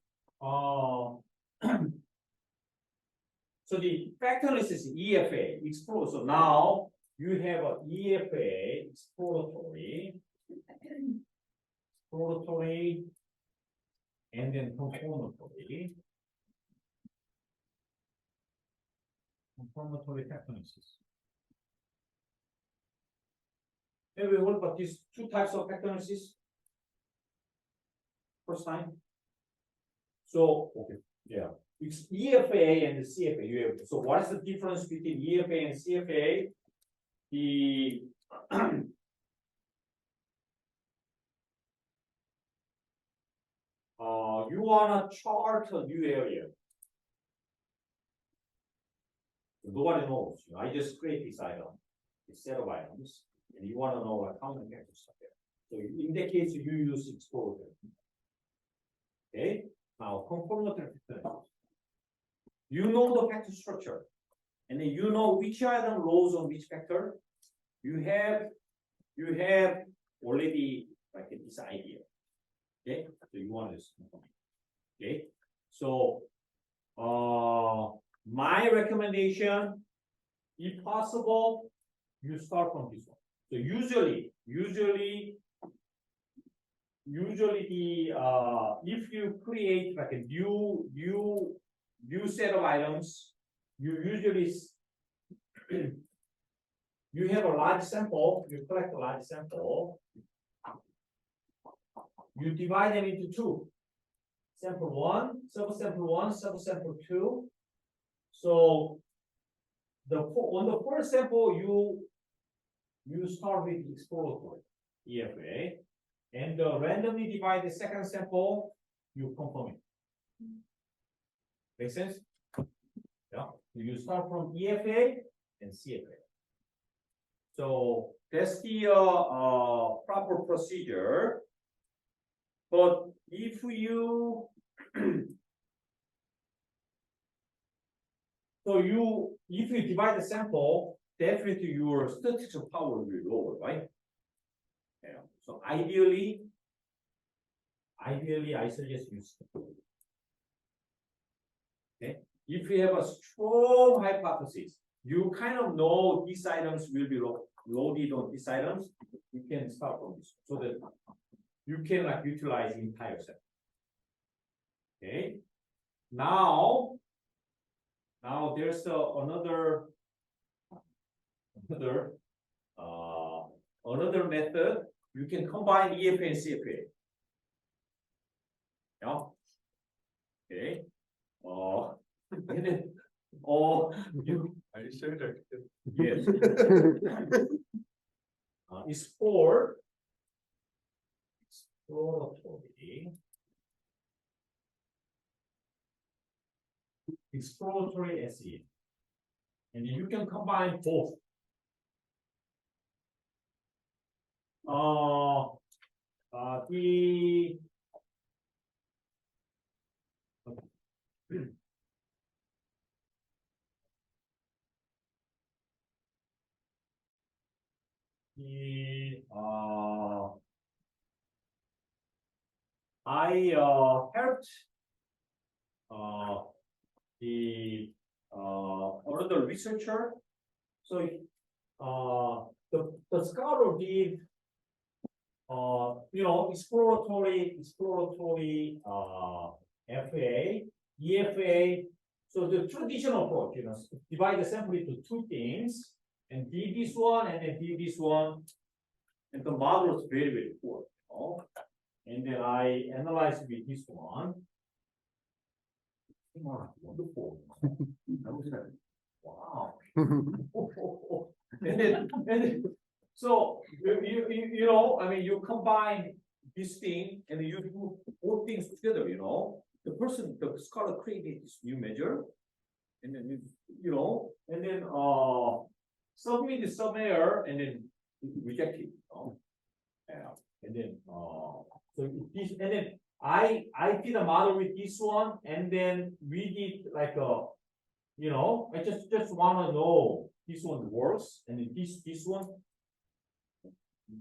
so the factor analysis is EFA, explore. So now you have a EFA, exploratory, and then confirmatory factor analysis. Anyway, what about these 2 types of factor analysis? First time. So okay, yeah, it's EFA and the CFA. You have, so what is the difference between EFA and CFA? The you wanna chart a new area. Nobody knows. You know, I just create this item, this set of items, and you want to know like how many factors are there. So in that case, you use exposure. Okay. Now confirmatory factor. You know the factor structure, and then you know which item rolls on which factor. You have already like this idea. Okay. So you want this. Okay. So my recommendation, if possible, you start from this one. So usually the if you create like a new set of items, you usually you have a large sample, you collect a large sample, you divide them into two. Sample one, subsample two. So on the first sample, you start with exploratory EFA, and randomly divide the second sample, you confirm it. Make sense? Yeah. You start from EFA and CFA. So that's the proper procedure. But if you if you divide the sample, definitely your statistical power will be lower, right? Yeah. So ideally, I suggest use. Okay. If you have a strong hypothesis, you kind of know these items will be loaded on these items, you can start from this so that you can like utilize the entire set. Okay. Now there's another method. You can combine EFA and CFA. Yeah. Okay. And then, you. Are you sure, Doctor? Yes. Exploratory. Exploratory SE. And you can combine both. I helped the another researcher. So the scholar did exploratory FA, EFA. So the traditional approach, divide the sample into two things and did this one and then did this one, and the model was very, very poor. And then I analyzed with this one. Wonderful. I was like, wow. and then so you combine this thing and you do all things together, the scholar created this new measure, and then submit the surveyor and then reject it. And then so this, and then I did a model with this one, and then we did like I just want to know this one works, and then this one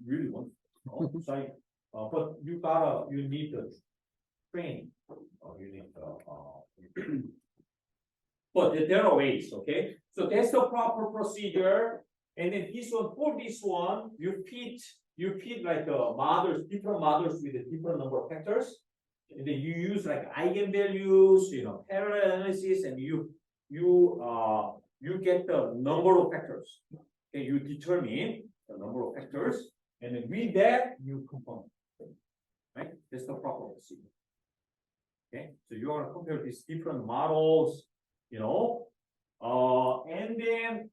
really won't. So but you need the training. You need but there are ways, okay? So that's the proper procedure. And then this one, for this one, you fit like different models with a different number of factors. And then you use like eigenvalues, parallel analysis, and you get the number of factors. Okay, you determine the number of factors, and then with that you confirm. Right? That's the proper procedure. Okay, so you are going to compare these different models, and then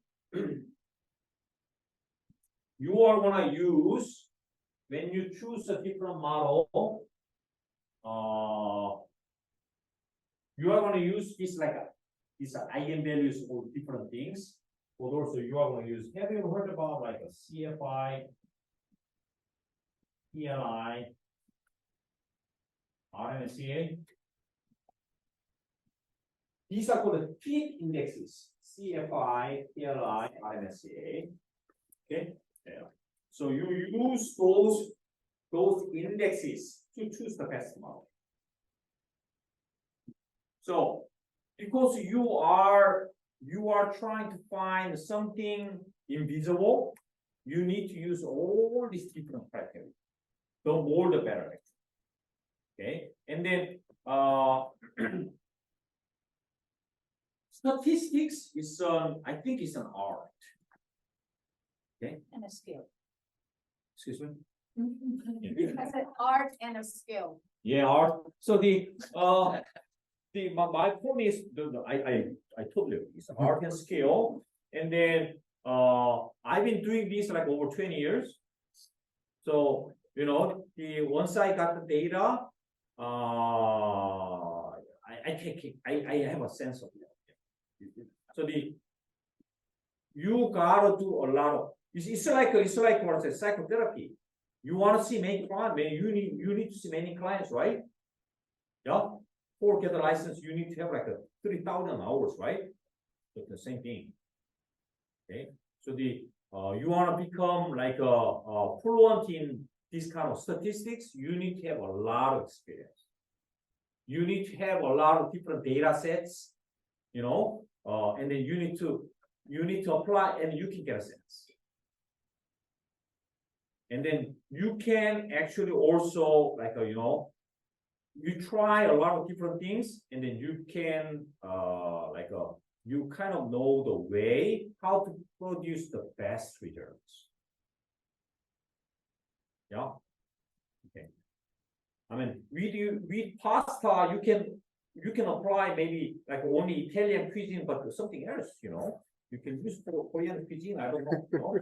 you are going to use, when you choose a different model, you are going to use this these eigenvalues for different things, but also you are going to use, have you heard about like a CFI, PLI, RMSEA? These are called the fit indexes, CFI, PLI, RMSEA. Okay, yeah. So you use those indexes to choose the best model. So because you are trying to find something invisible, you need to use all these different criteria. The more the better. Okay, and then statistics is I think it's an art. And a skill. Excuse me. I said art and a skill. Yeah, art. So my point is I totally agree. It's art and skill, and then I've been doing this like over 20 years. So once I got the data, I have a sense of it. So you gotta do a lot of. It's like what I said, psychotherapy. You want to see many clients, you need to see many clients, right? Yeah. For get a license, you need to have like 3,000 hours, right? So the same thing. Okay. So you want to become like a fluent in this kind of statistics, you need to have a lot of experience. You need to have a lot of different data sets, and then you need to apply, and you can get a sense. And then you can actually also like you try a lot of different things, and then you can you kind of know the way how to produce the best results. Yeah. Okay. I mean, with pasta, you can apply maybe like only Italian cuisine, but something else. You can use for Korean cuisine. I don't know.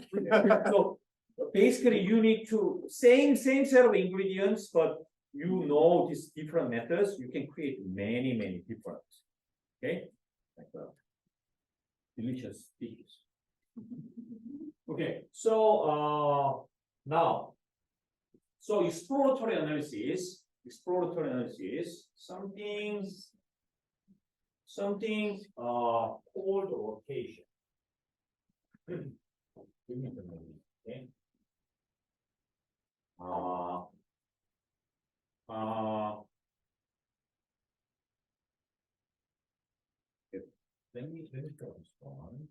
So basically, you need to same set of ingredients, but these different methods. You can create many different. Okay, like delicious dishes. Okay, so now. So exploratory analysis, something called rotation. Okay. Let me try this one.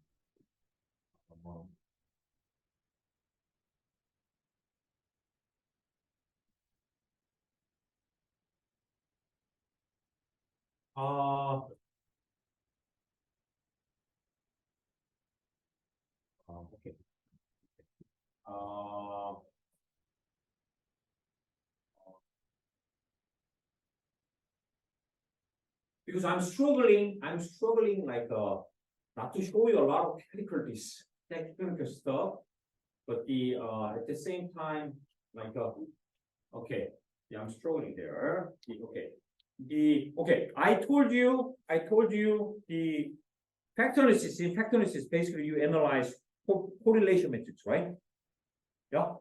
Okay. Because I'm struggling like not to show you a lot of technical stuff, but at the same time like okay, yeah, I'm struggling there. Okay, I told you the factor analysis. In factor analysis, basically you analyze correlation matrix, right? Yeah.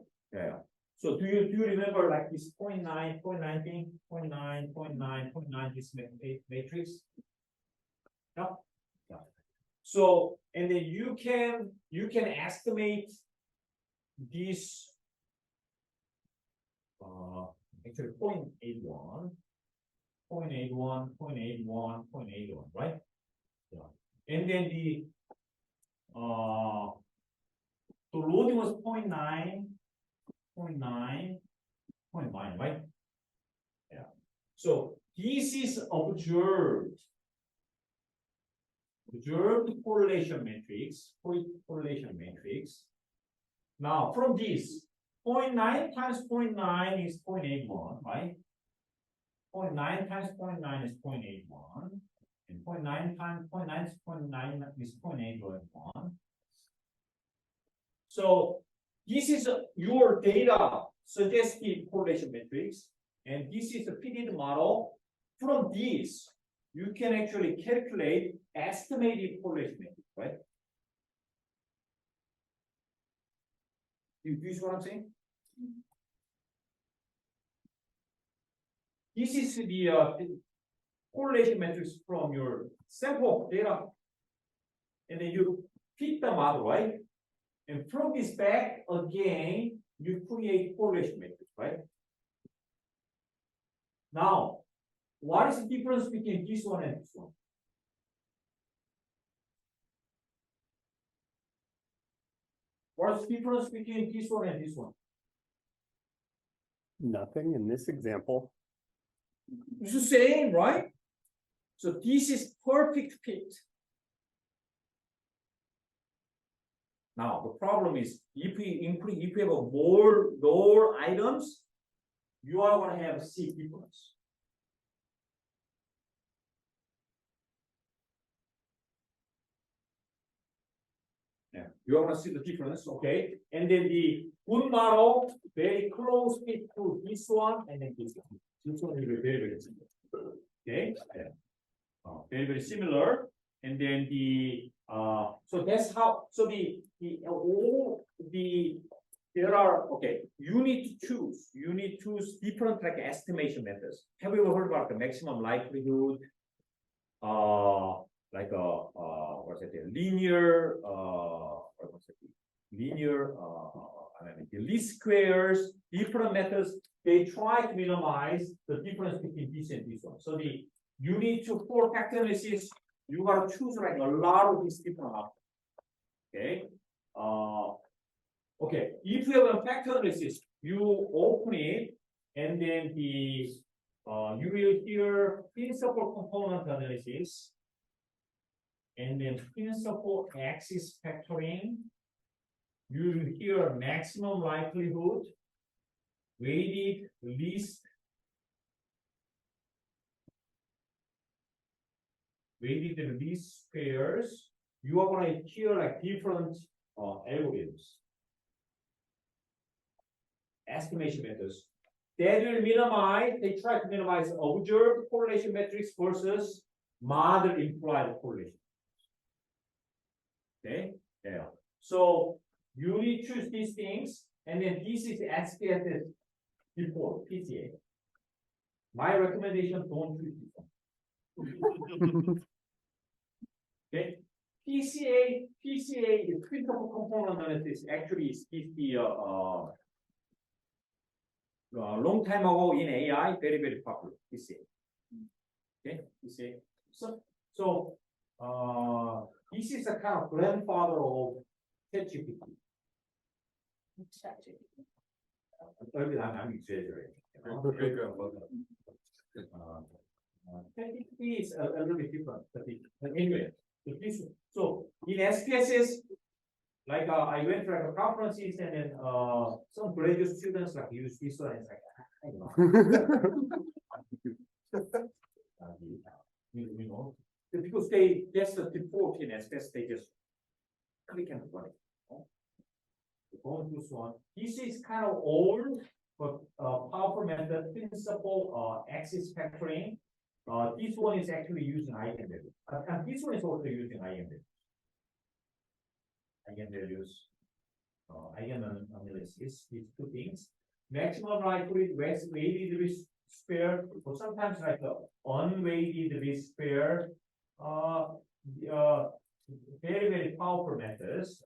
So do you remember like this 0.9 thing, 0.9 this matrix? Yeah. So and then you can estimate this actually 0.81, right? Yeah. And then the loading was 0.9, right? Yeah. So this is observed correlation matrix. Now from this 0.9 times 0.9 is 0.81, right? 0.9 times 0.9 is 0.81, and 0.9 times 0.9 is 0.9 is 0.81. So this is your data suggested correlation matrix, and this is a fitted model. From this, you can actually calculate estimated correlation matrix, right? Do you see what I'm saying? This is the correlation matrix from your sample data, and then you fit the model, right? And from this back again, you create correlation matrix, right? Now, what is the difference between this one and this one? What's the difference between this one and this one? Nothing in this example. It's the same, right? So this is perfect fit. Now the problem is if we increase, if we have a more items, you are going to have C difference. Yeah, you are going to see the difference, okay? And then the good model very close fit to this one, and then this one. This one is very similar. Okay, very similar. And then the so that's how. So all the there are okay. You need to choose different like estimation methods. Have you ever heard about the maximum likelihood? Like what's it? Linear what's it? Linear I mean, the least squares, different methods. They try to minimize the difference between this and this one. So you need to for factor analysis. You gotta choose like a lot of these different options. Okay. Okay. If you have a factor analysis, you open it, and then you will hear principal component analysis, and then principal axis factoring. You will hear maximum likelihood, weighted least squares. You are going to hear like different algorithms, estimation methods that will minimize. They try to minimize observed correlation metrics versus model implied correlation. Okay, yeah. So you need to choose these things, and then this is SPSS before PCA. My recommendation: don't choose this one. Okay, PCA is critical component analysis. Actually, is the long time ago in AI, very popular. PCA. Okay, PCA. So this is a kind of grandfather of ChatGPT. I'm exaggerating. Great grandfather. ChatGPT is a little bit different, but anyway. So in SPSS, like I went to like conferences, and then some graduate students like use this one. It's like I don't know. you know, because that's the default in SPSS. They just click and run it. Going this one. This is kind of old but powerful method. Principal axis factoring. This one is actually using eigenvalue. And this one is also using eigenvalue. Eigenvalues, eigenanalysis, these two things. Maximum likelihood, weighted risk spare, or sometimes like a unweighted risk spare. Very powerful methods.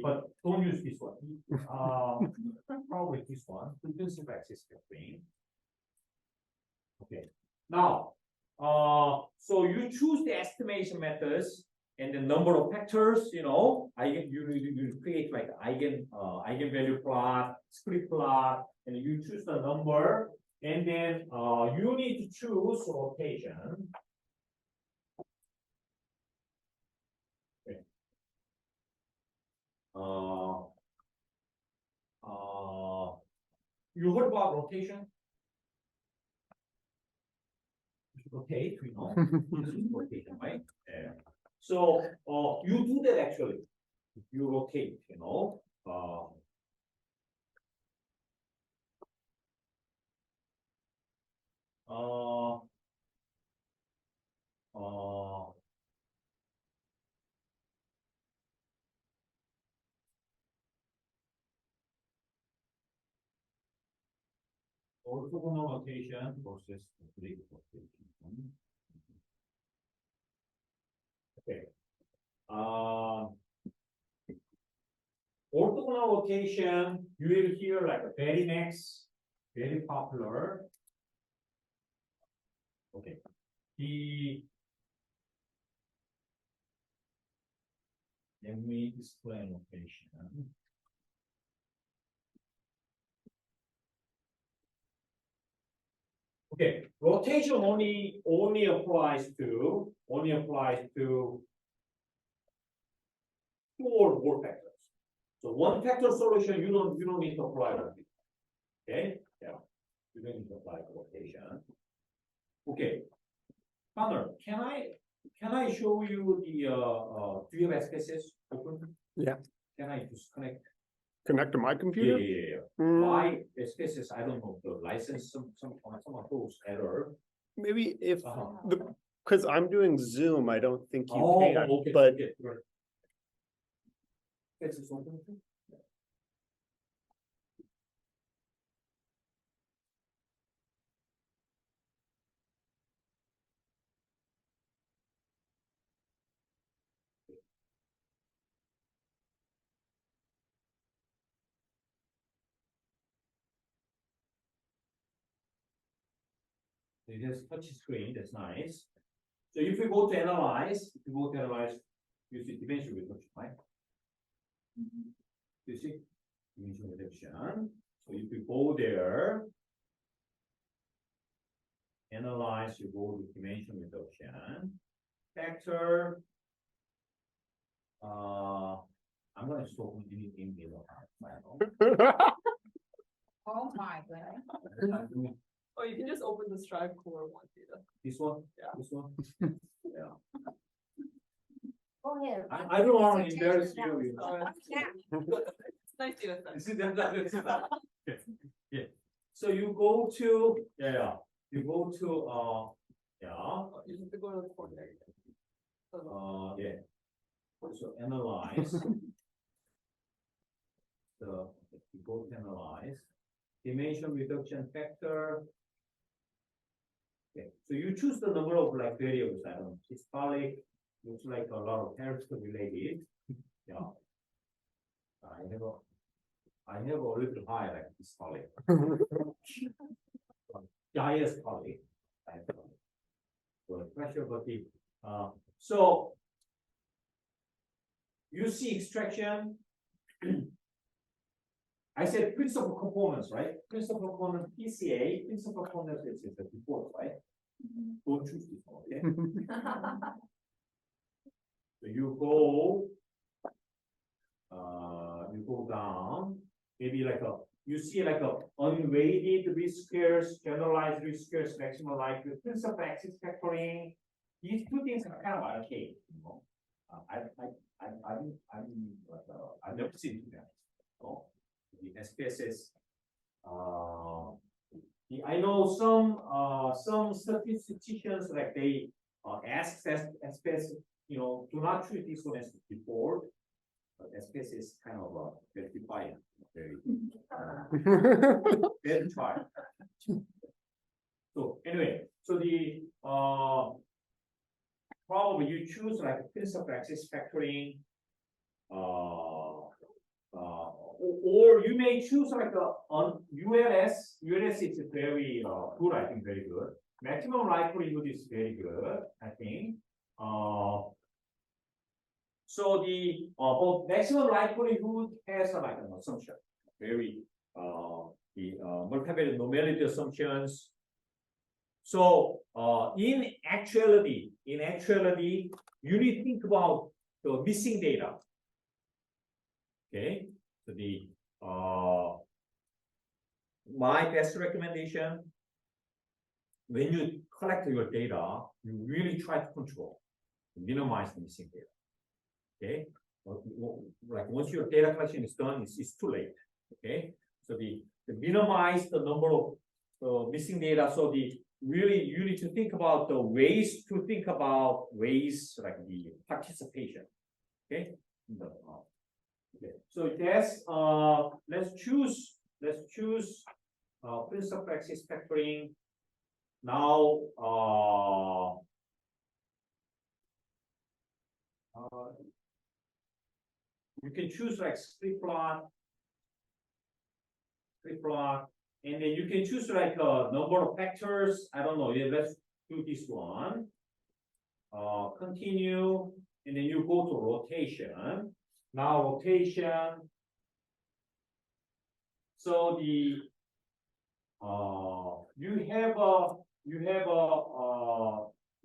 But don't use this one. Probably this one. Principal axis factoring. Okay. Now, so you choose the estimation methods and the number of factors. You know, you create like eigenvalue plot, script plot, and you choose the number, and then you need to choose rotation. Okay. You heard about rotation? Rotate, we know. This is rotation, right? Yeah. So you do that actually. You rotate, you know. Orthogonal rotation versus oblique rotation. Okay. Orthogonal rotation, you will hear like a very next, very popular. Okay. Let me explain notation. Okay, rotation only applies to two or more factors. So one factor solution, you don't need to apply that. Okay, yeah, you don't need to apply rotation. Okay, Connor, can I show you the do you have SPSS open? Yeah. Can I just Connect to my Yeah, computer? yeah, yeah. Mm, Why SPSS? I don't know the license. Some of those error. Maybe if Uh-huh. because I'm doing Zoom, I don't think you Oh, can, okay, but okay, right. SPSS open too? It has touch screen, that's nice. So if you go to analyze, you see dimension reduction, right? You see dimension reduction. So if you go there, analyze, you go to dimension reduction, factor. I'm gonna stop anything below. Oh my goodness. Oh, you can just open the Strive Core one data. This one? Yeah. This one? Yeah. Go ahead. I don't want to embarrass you. It's nice data set. This is yeah. So you go to, you go to, You have to go to the corner. yeah. So analyze. So you go to analyze, dimension reduction factor. Okay, so you choose the number of like variables. I don't know, systolic, looks like a lot of health related. Yeah. I have a little high like systolic. Diastolic. Blood pressure, but the so you see extraction. I said principal components, right? Principal component PCA, principal components is the default, right? Don't choose this one, okay? So you go down, maybe like you see like a unweighted risk squares, generalized risk squares, maximum likelihood, principal axis factoring. These two things are kind of archaic, you know. I've never seen that. So the SPSS. I know some statisticians like they ask SPSS, you know, do not treat this one as default. But SPSS is kind of verified, very verified. So anyway, so the probably you choose like principal axis factoring, or you may choose like on ULS. ULS is very good, I think, very good. Maximum likelihood is very good, I think. So the maximum likelihood has like an assumption, very the multivariate normality assumptions. So in actuality, you need to think about the missing data. Okay, so the my best recommendation, when you collect your data, you really try to control, minimize the missing data. Okay, like once your data collection is done, it's too late. Okay, so the minimize the number of missing data. So the really you need to think about the ways to think about ways like the participation. Okay, okay. So that's let's choose principal axis factoring. Now you can choose like split plot, and then you can choose like a number of factors. I don't know. Yeah, let's do this one. Continue. and then you go to rotation. Now rotation. So the you have a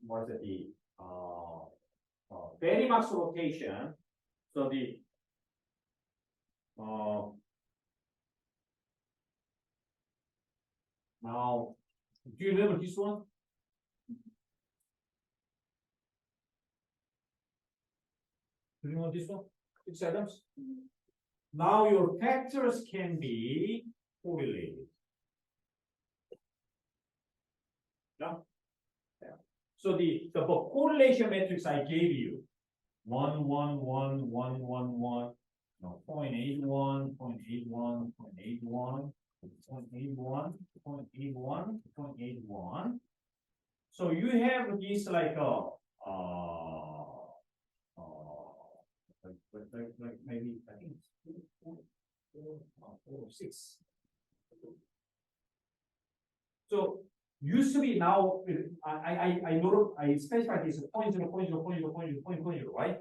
what's it, the Verimax rotation. So the now do you remember this one? Do you know this one? 6 atoms. Now your factors can be correlated. Yeah. So the correlation matrix I gave you, 1, 1, 1, 1, 1, 1, no, 0.81, 0.81, 0.81, 0.81, 0.81, 0.81. So you have this like like maybe I think it's 6. So used to be now I know I specify this 0.0, right?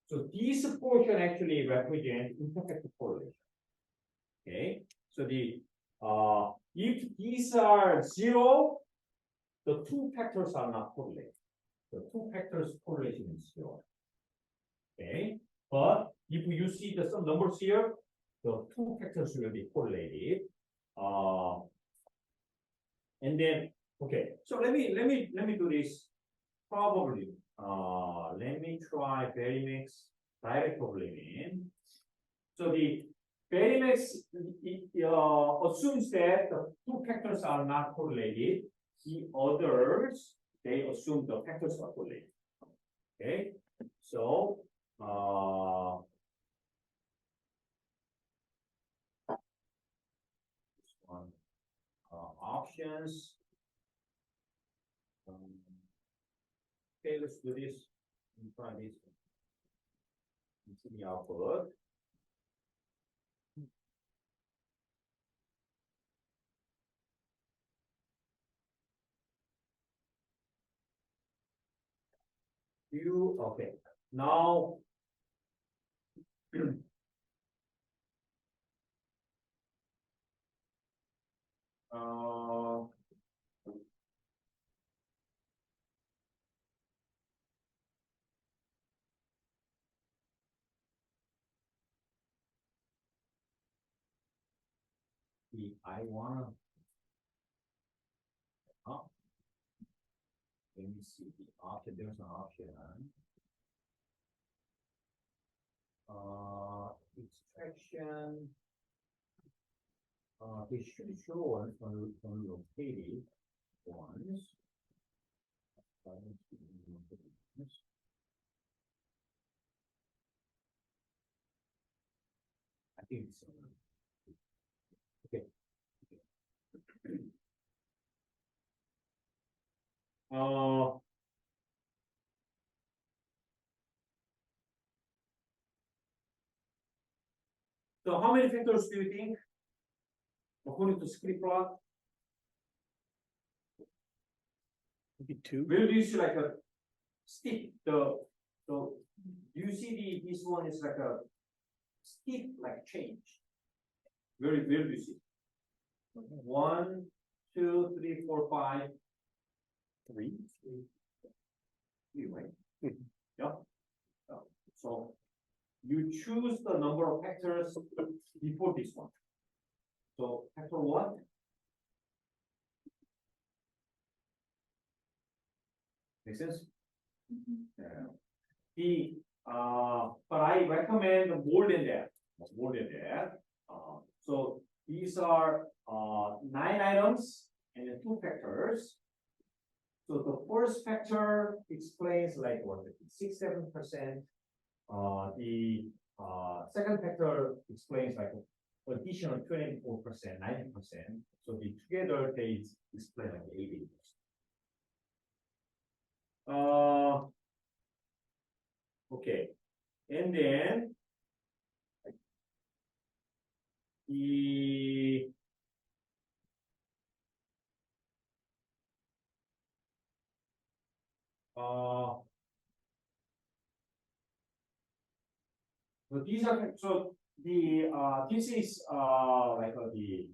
So this portion actually represent imperfect correlation. Okay, so the if these are 0, the two factors are not correlated. The two factors correlation is 0. Okay, but if you see some numbers here, the two factors will be correlated. And then okay, so let me do this. Probably let me try Verimix direct programming. So the Verimix assumes that the two factors are not correlated. The others, they assume the factors are correlated. Okay, so this one options. Okay, let's do this. Let me try this. See the output. Okay. Now I wanna let me see the option. There's an option. Extraction. They should show on rotated ones. I think it's okay. So how many factors do you think, according to script plot? Maybe 2. Where do you see like a steep? Do you see this one is like a steep like change? Where do you see? 1, 2, 3, 4, 5. 3. 3, right? Yeah. So you choose the number of factors before this one. So factor 1. Make sense? But I recommend more than that. More than that. So these are 9 items and then 2 factors. So the first factor explains like what 6-7%. The second factor explains like additional 24%, 90%. So together they explain like 80%. Okay, and then the So these are, so the, this is, like the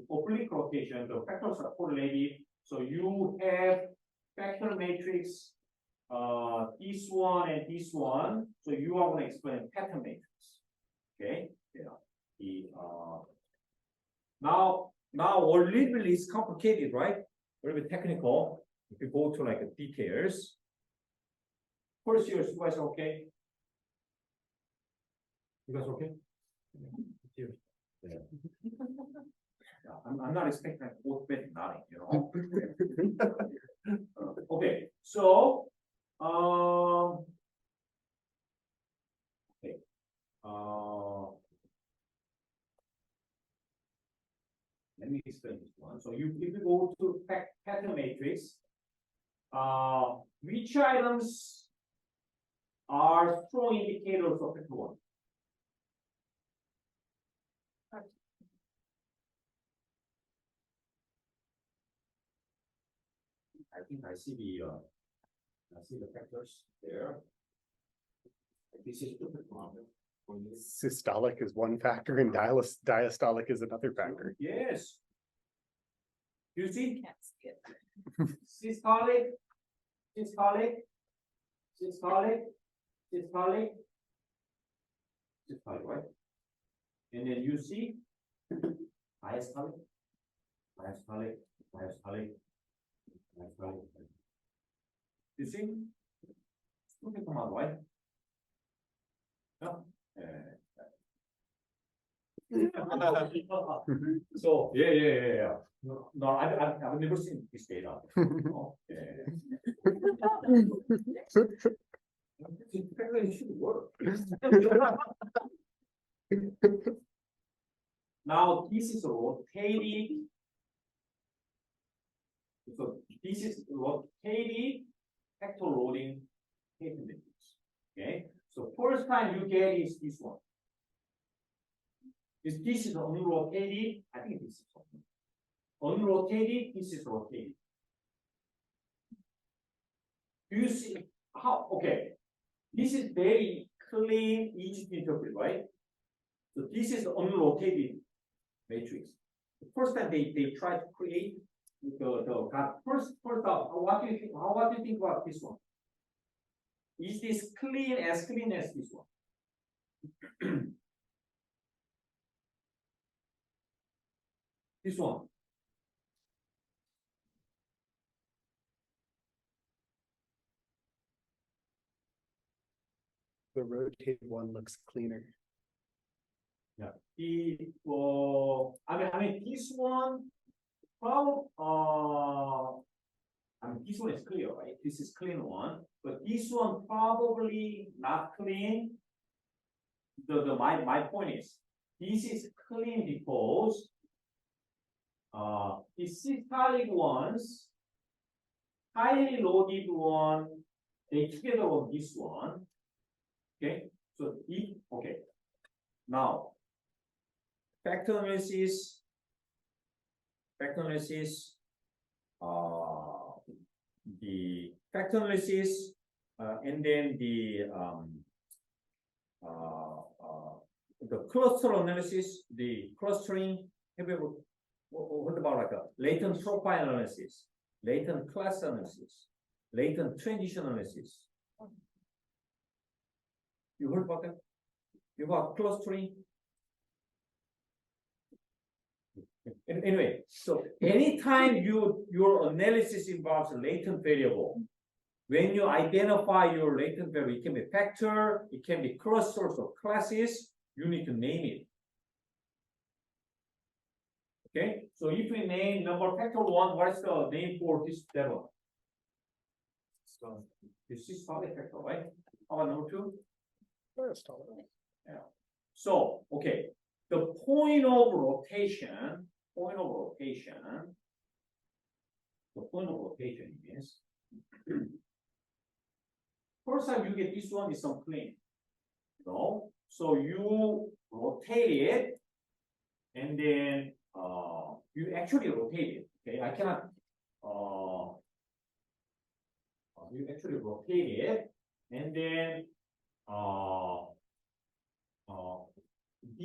oblique rotation, the factors are correlated. So you have factor matrix, this one and this one. So you are going to explain pattern matrix. Okay, yeah. The now a little bit is complicated, right? A little bit technical. If you go to like details. First year, you guys okay? You guys okay? Yeah. I'm not expecting like both bed nodding, you know. Okay, so okay, let me explain this one. So if you go to pattern matrix, which items are strong indicators of factor one? I think I see the factors there. This is the problem. Systolic is one factor and diastolic is another factor. Yes. You see, Can't see it. systolic, systolic, systolic, systolic, systolic, right? And then you see diastolic, diastolic, diastolic, diastolic. You see? Look at come out, right? No? So yeah. No, I've never seen this data. No? It should work. Now this is rotating. So this is rotating factor loading capabilities. Okay. So first time you get is this one. This is unrotated. I think this is unrotated. This is rotated. Do you see how? Okay, this is very clean, easy to interpret, right? So this is unrotated matrix. The first time they try to create the first what do you think? What do you think about this one? Is this clean as this one? This one. The rotated one looks cleaner. Yeah. I mean this one. Probably. I mean this one is clear, right? This is clean one, but this one probably not clean. My point is this is clean because the systolic ones, highly loaded one, they together on this one. Okay, so okay. Now factor analysis, the factor analysis, and then the cluster analysis, the clustering. What about like a latent profile analysis, latent class analysis, latent transition analysis? You heard about that? You got clustering. Anyway, so anytime your analysis involves a latent variable, when you identify your latent variable, it can be factor, it can be clusters or classes, you need to name it. Okay, so if we name number factor one, what is the name for this that one? So this is solid factor, right? How about number two? Yeah. So okay, the point of rotation is first time you get this one is some plane. No, so you rotate it and then you actually rotate it. Okay, I cannot you actually rotate it and then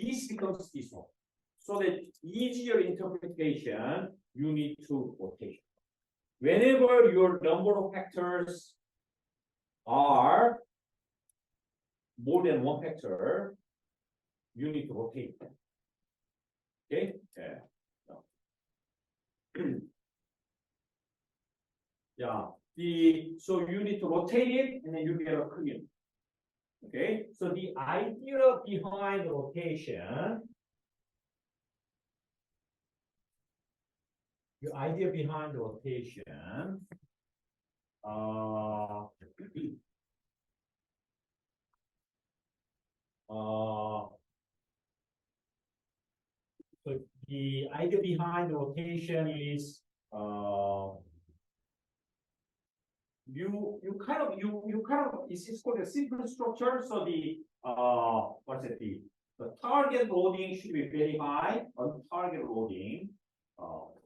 this becomes this one. So that easier interpretation, you need to rotate. Whenever your number of factors are more than one factor, you need to rotate them. Okay? Yeah. Yeah. So you need to rotate it and then you get a clean. Okay? So the idea behind rotation, the idea behind rotation, so the idea behind rotation is you kind of it's called a simple structure. So the what's it, the target loading should be very high on target loading.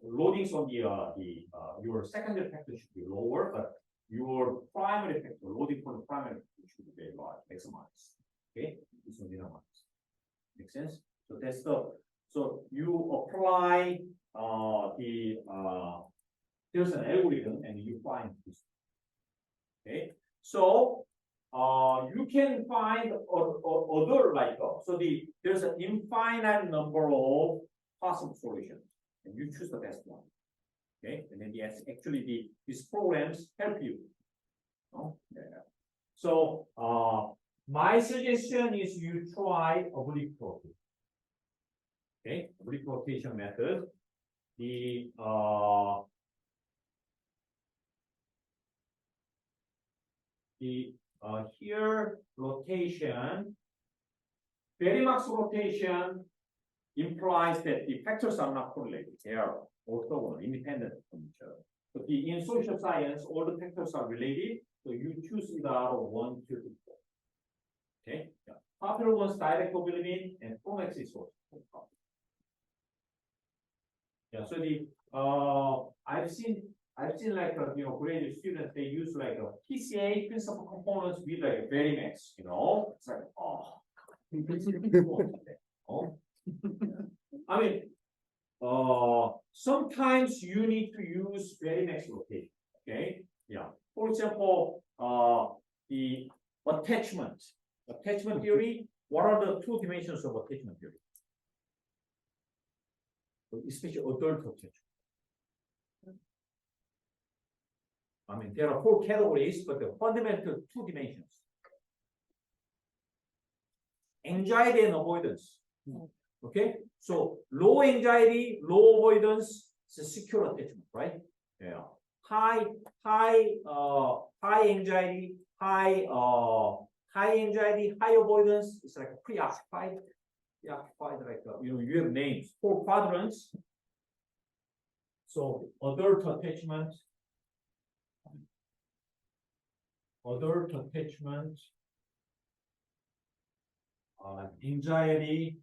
Loadings on the your secondary factor should be lower, but your primary factor loading for the primary factor should be very large, maximized. Okay, this will be minimized. Make sense? So that's the you apply there's an algorithm and you find this. Okay, so you can find other like so there's an infinite number of possible solutions, and you choose the best one. Okay, and then yes, actually these programs help you. Oh, yeah. So my suggestion is you try oblique rotation. Okay, oblique rotation method. Here rotation, Verimax rotation implies that the factors are not correlated; they are orthogonal, independent from each other. But in social science, all the factors are related, so you choose either out of 1, 2, 3, 4. Okay, yeah. Popular ones direct overlimit and Promax is also. Yeah, so I've seen like graduate students, they use like a PCA, principal components with like a Verimax, it's like oh. I mean, sometimes you need to use Verimax rotation. Okay, yeah. For example, the attachment theory. What are the two dimensions of attachment theory? Especially adult attachment. I mean, there are 4 categories, but the fundamental 2 dimensions. Anxiety and avoidance. Okay, so low anxiety, low avoidance, it's a secure attachment, right? Yeah. High anxiety, high avoidance. It's like a preoccupied, like you have names, 4 quadrants. So adult attachment, anxiety,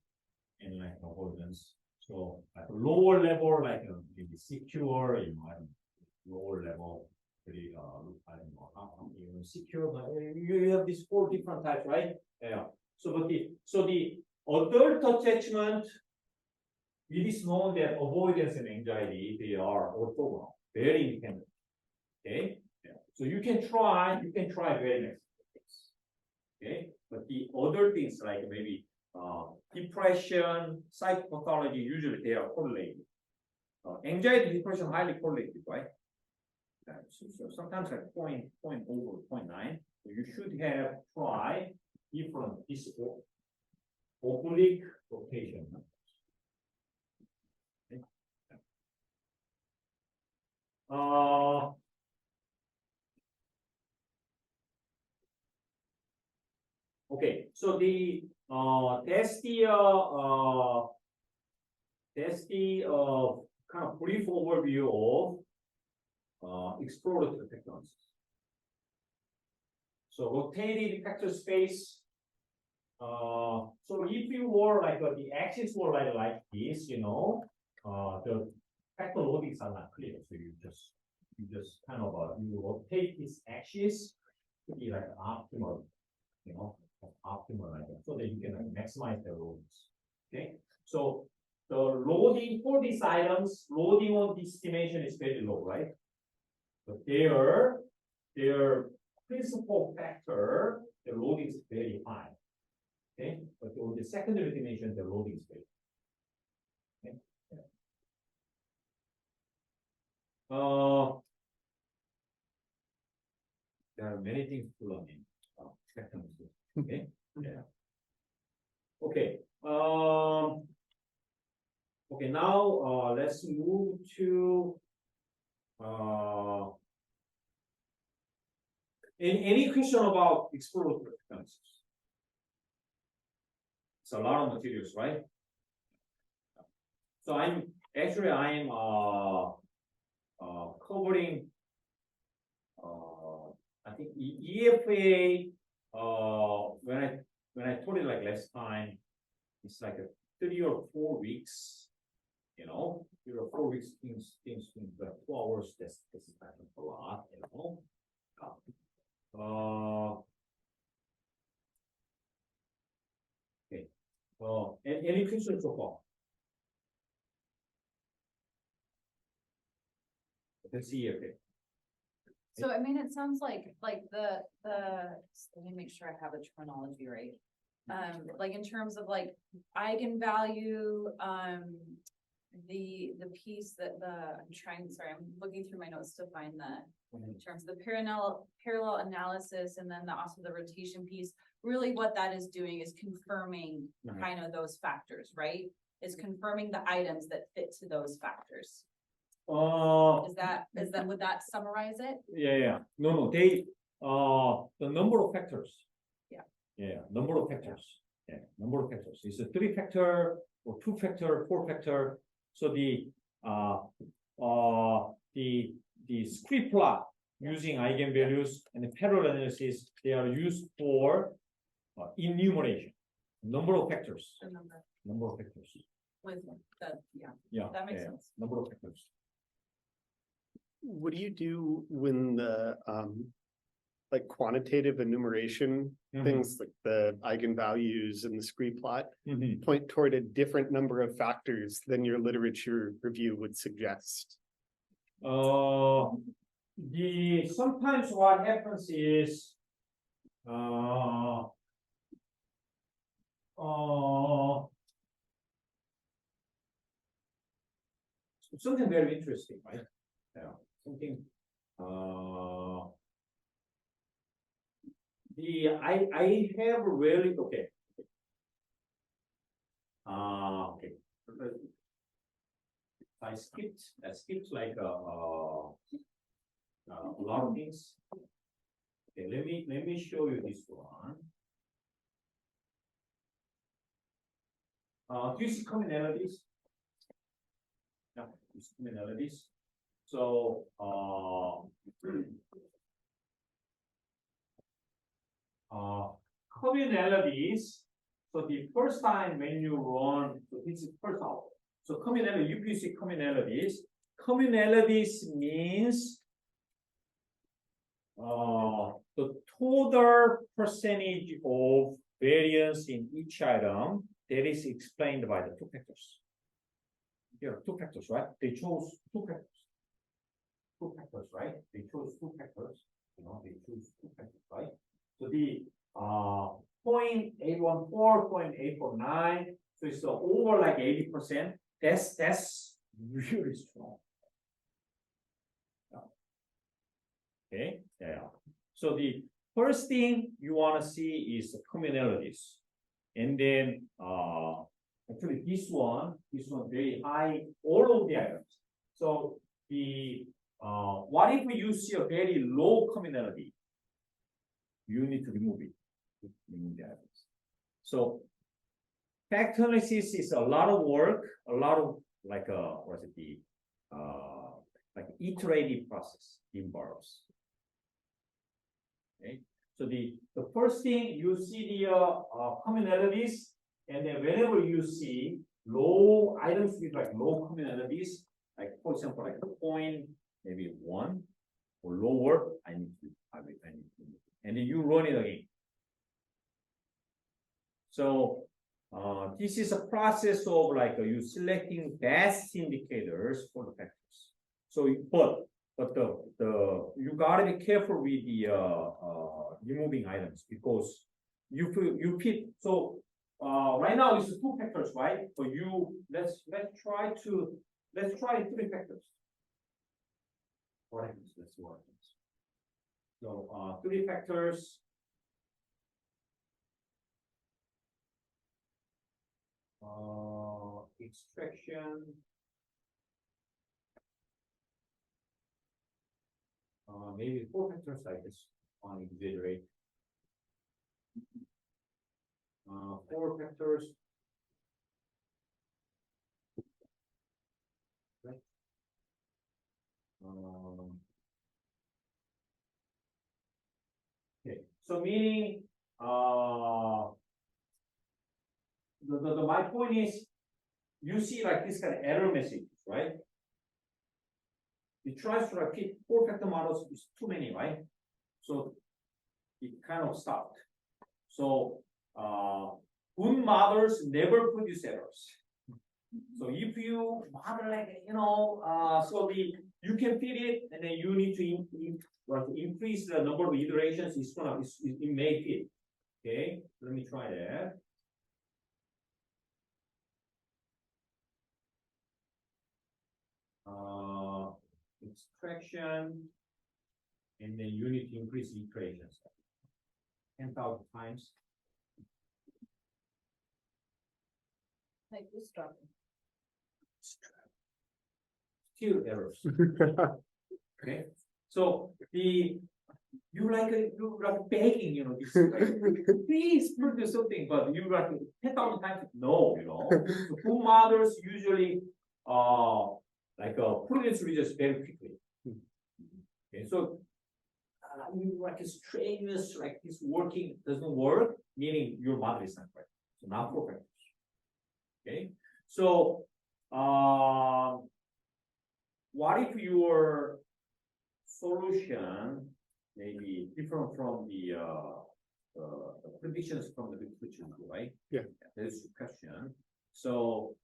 and like avoidance. So at a lower level, like maybe secure, lower level, pretty I don't know how even secure, but you have these 4 different types, right? Yeah. So the adult attachment, it is known that avoidance and anxiety, they are orthogonal, very independent. Okay. Yeah. So you can try very next. Okay, but the other things like maybe depression, psychopathology, usually they are correlated. Anxiety, depression, highly correlated, right? So sometimes like 0.9. So you should have tried different oblique rotation. Okay. Okay, so that's the kind of brief overview of exploratory technologies. So rotated vector space. So if you were like the axis were like this, the vector loadings are not clear. So you just kind of you rotate this axis to be like optimal, optimal like that, so that you can maximize the loads. Okay, so the loading for these items, loading on this dimension is very low, right? But their principal factor, the loading is very high. Okay, but on the secondary dimension, the loading is very high. Okay. There are many things to learn in spectrometry. Okay, yeah. Okay. Okay, now let's move to any question about exploratory frequencies? It's a lot of materials, right? So I'm covering I think EFA when I told it like last time, it's like a 3 or 4 weeks, you know, 3 or 4 weeks things like 2 hours, that's a lot, you know. Okay. Any questions so far? Let's see, okay. So, I mean, it sounds like let me make sure I have the terminology right. Like in terms of like eigenvalue, the piece that I'm looking through my notes to find in terms of the parallel analysis, and then also the rotation piece. Really what that is doing is confirming kind of those factors, right? Is confirming the items that fit to those factors. Would that summarize it? Yeah. No, they the number of factors. Yeah, number of factors. Yeah, number of factors. It's a 3 factor or 2 factor, 4 factor. So the script plot using eigenvalues and the parallel analysis, they are used for enumeration. Number of factors. The number Number of factors. with that, Yeah, that makes sense. Number of factors. What do you do when the like quantitative enumeration things like the eigenvalues and the scree plot point toward a different number of factors than your literature review would suggest? Sometimes what happens is something very interesting, right? Yeah, something I have really okay. Okay. I skipped like a lot of things. Okay, let me show you this one. Do you see commonalities? Yeah, you see commonalities. So communalities. So the first time when you run, so this is first out. So communality, UPC communalities. Communalities means the total percentage of variance in each item that is explained by the 2 factors. Here are 2 factors, right? They chose 2 factors. 2 factors, right? They chose 2 factors. You know, they choose 2 factors, right? So the 0.814, 0.849, so it's over like 80%. That's really strong. Okay, yeah. So the first thing you want to see is the communalities, and then actually this one very high, all of the items. So the what if you see a very low communality? You need to remove it. Remove the items. So factor analysis is a lot of work, a lot of like like iterative process involves. Okay, so the first thing you see the communalities, and then whenever you see low items with like low communalities, like for example like point maybe 1 or lower, I need to and then you run it again. So this is a process of like you selecting best indicators for the factors. So, but you gotta be careful with the removing items because you fit. So right now it's two factors, right? So let's try 3 factors. What happens? Let's see what happens. So 3 factors. Extraction. Maybe 4 factors, I just want to exaggerate. 4 factors. Right. Okay, so meaning my point is you see like this kind of error messages, right? It tries to repeat 4 factor models is too many, right? So it kind of stopped. So good models never produce errors. So if you model like so you can fit it, and then you need to increase the number of iterations. It may fit. Okay, let me try that. Extraction, and then you need to increase iterations 10,000 times. Like bootstrapping. Still errors. Okay, so you like begging, this, please produce something, but you like 10,000 times no, So full models usually produce results very quickly. Okay, so like a strangeness, like this working doesn't work, meaning your model is not correct. So not perfect. Okay, so what if your solution may be different from the predictions from the literature, right? Yeah. That's the question. So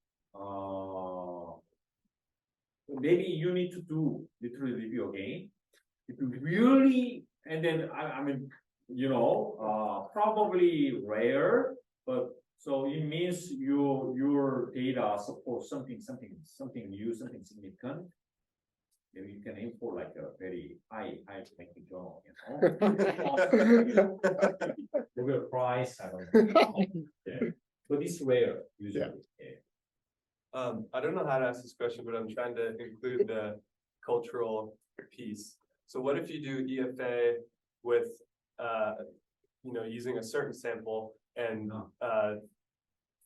maybe you need to do literary review again. If you really, and then I mean, probably rare, but so it means your data supports something new, something significant. Maybe you can aim for like a very high ranking journal, Nobel Prize, I don't know. Yeah. But it's rare usually. Yeah. I don't know how to ask this question, but I'm trying to include the cultural piece. So what if you do EFA with, using a certain sample and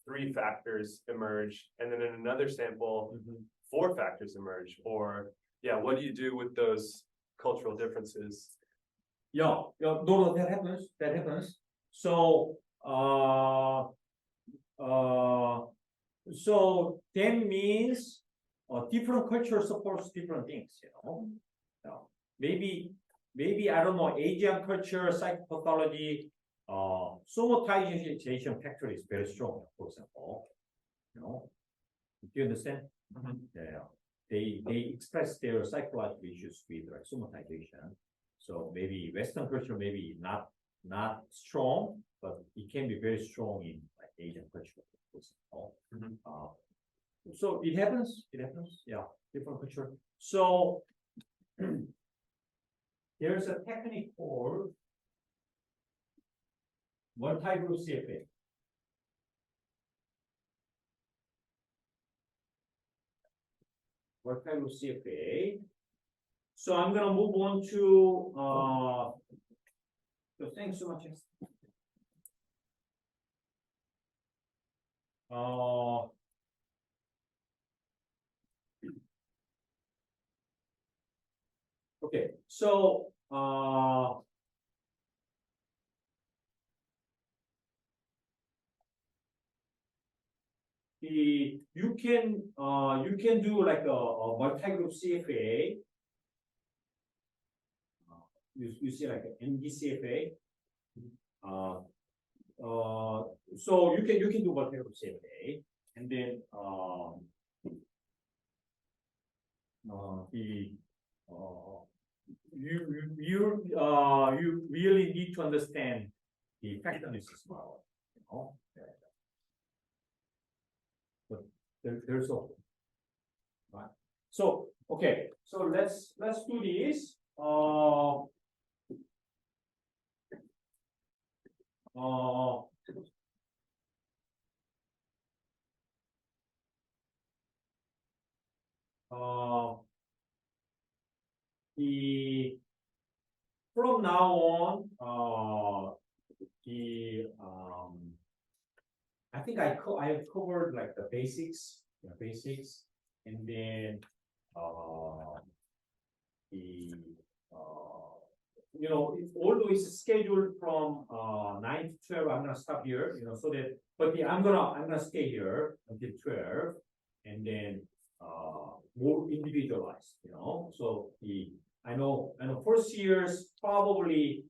3 factors emerge, and then in another sample, 4 factors emerge? Or, what do you do with those cultural differences? No, that happens. So, so that means different culture supports different things, Maybe I don't know, Asian culture, psychopathology, somatization factor is very strong, for example. Do you understand? Yeah. They express their psychological issues with like somatization. So maybe Western culture maybe not strong, but it can be very strong in like Asian culture, for example. So it happens, yeah, different culture. So there's a technique called multi-group CFA. Multi-group CFA. So I'm gonna move on to so thanks so much. Okay, so you can do like a multi-group CFA. You see like an MD CFA. so you can do multiple CFA, and then you really need to understand the factor analysis model, you know. But there's a right. So okay, so let's do this. From now on, I think I have covered like the basics, and then although it's scheduled from 9 to 12, I'm gonna stop here, so that, but I'm gonna stay here until 12, and then more individualized, so I know first years probably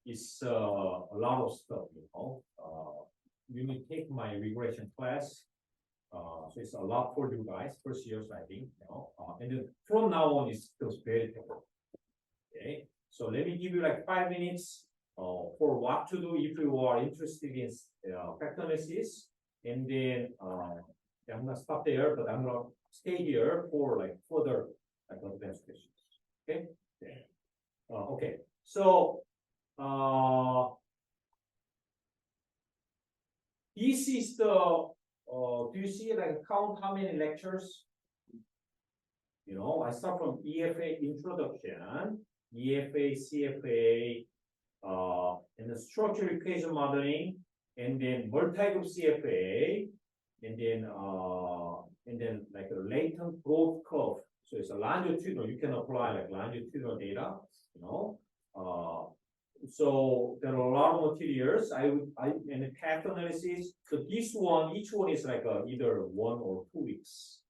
is a lot of stuff, you need to take my regression class, so it's a lot for you guys, first years, I think, and then from now on it's very difficult. Okay, so let me give you like 5 minutes for what to do if you are interested in factor analysis, and then I'm gonna stop there, but I'm gonna stay here for like further like advanced questions. Okay. Okay. So this is the do you see like count how many lectures? I start from EFA introduction, EFA, CFA, and the structural equation modeling, and then multi-group CFA, and then like a latent growth curve. So it's a longitudinal. You can apply like longitudinal data. So there are a lot of materials. And the factor analysis. So this one, each one is like either 1 or 2 weeks,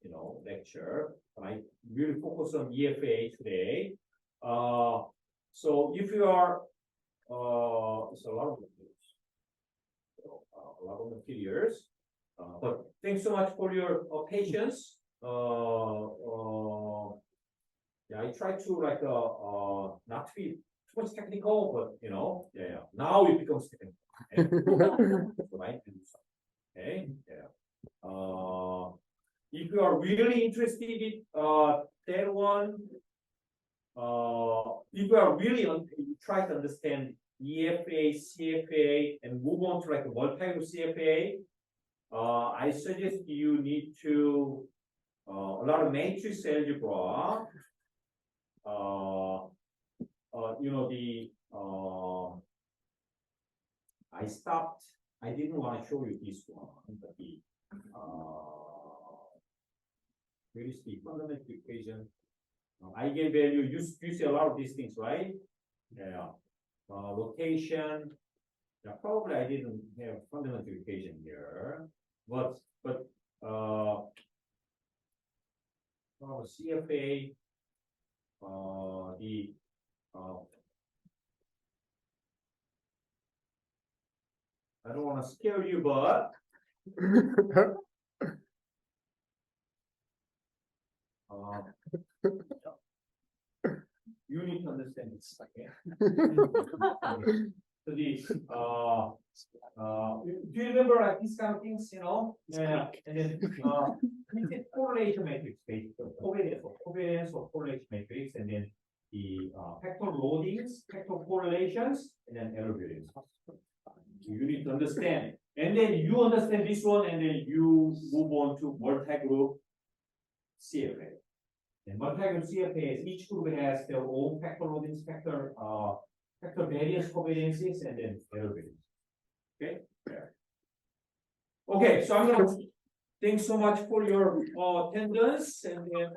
lecture. I really focus on EFA today. So if you are, it's a lot of materials. A lot of materials. But thanks so much for your patience. Yeah, I try to like not to be too much technical, but now it becomes technical. Right? Okay. Yeah. If you are really interested in that one, if you are really try to understand EFA, CFA, and move on to like a multi-group CFA, I suggest you need to a lot of matrix algebra. I stopped. I didn't want to show you this one, but here is the fundamental equation. Eigenvalue. You see a lot of these things, right? Yeah. Rotation. Yeah, probably I didn't have fundamental equation here, but CFA, I don't want to scare you, but you need to understand this. So do you remember like these kind of things, Yeah. And then correlation matrix, basically covariance or correlation matrix, and then the factor loadings, factor correlations, and then error variance. You need to understand, and then you understand this one, and then you move on to multi-group CFA. And multi-group CFA, each group has their own factor loadings, factor variance covariances, and then error variance. Okay. Okay. So I'm gonna thanks so much for your attendance, and then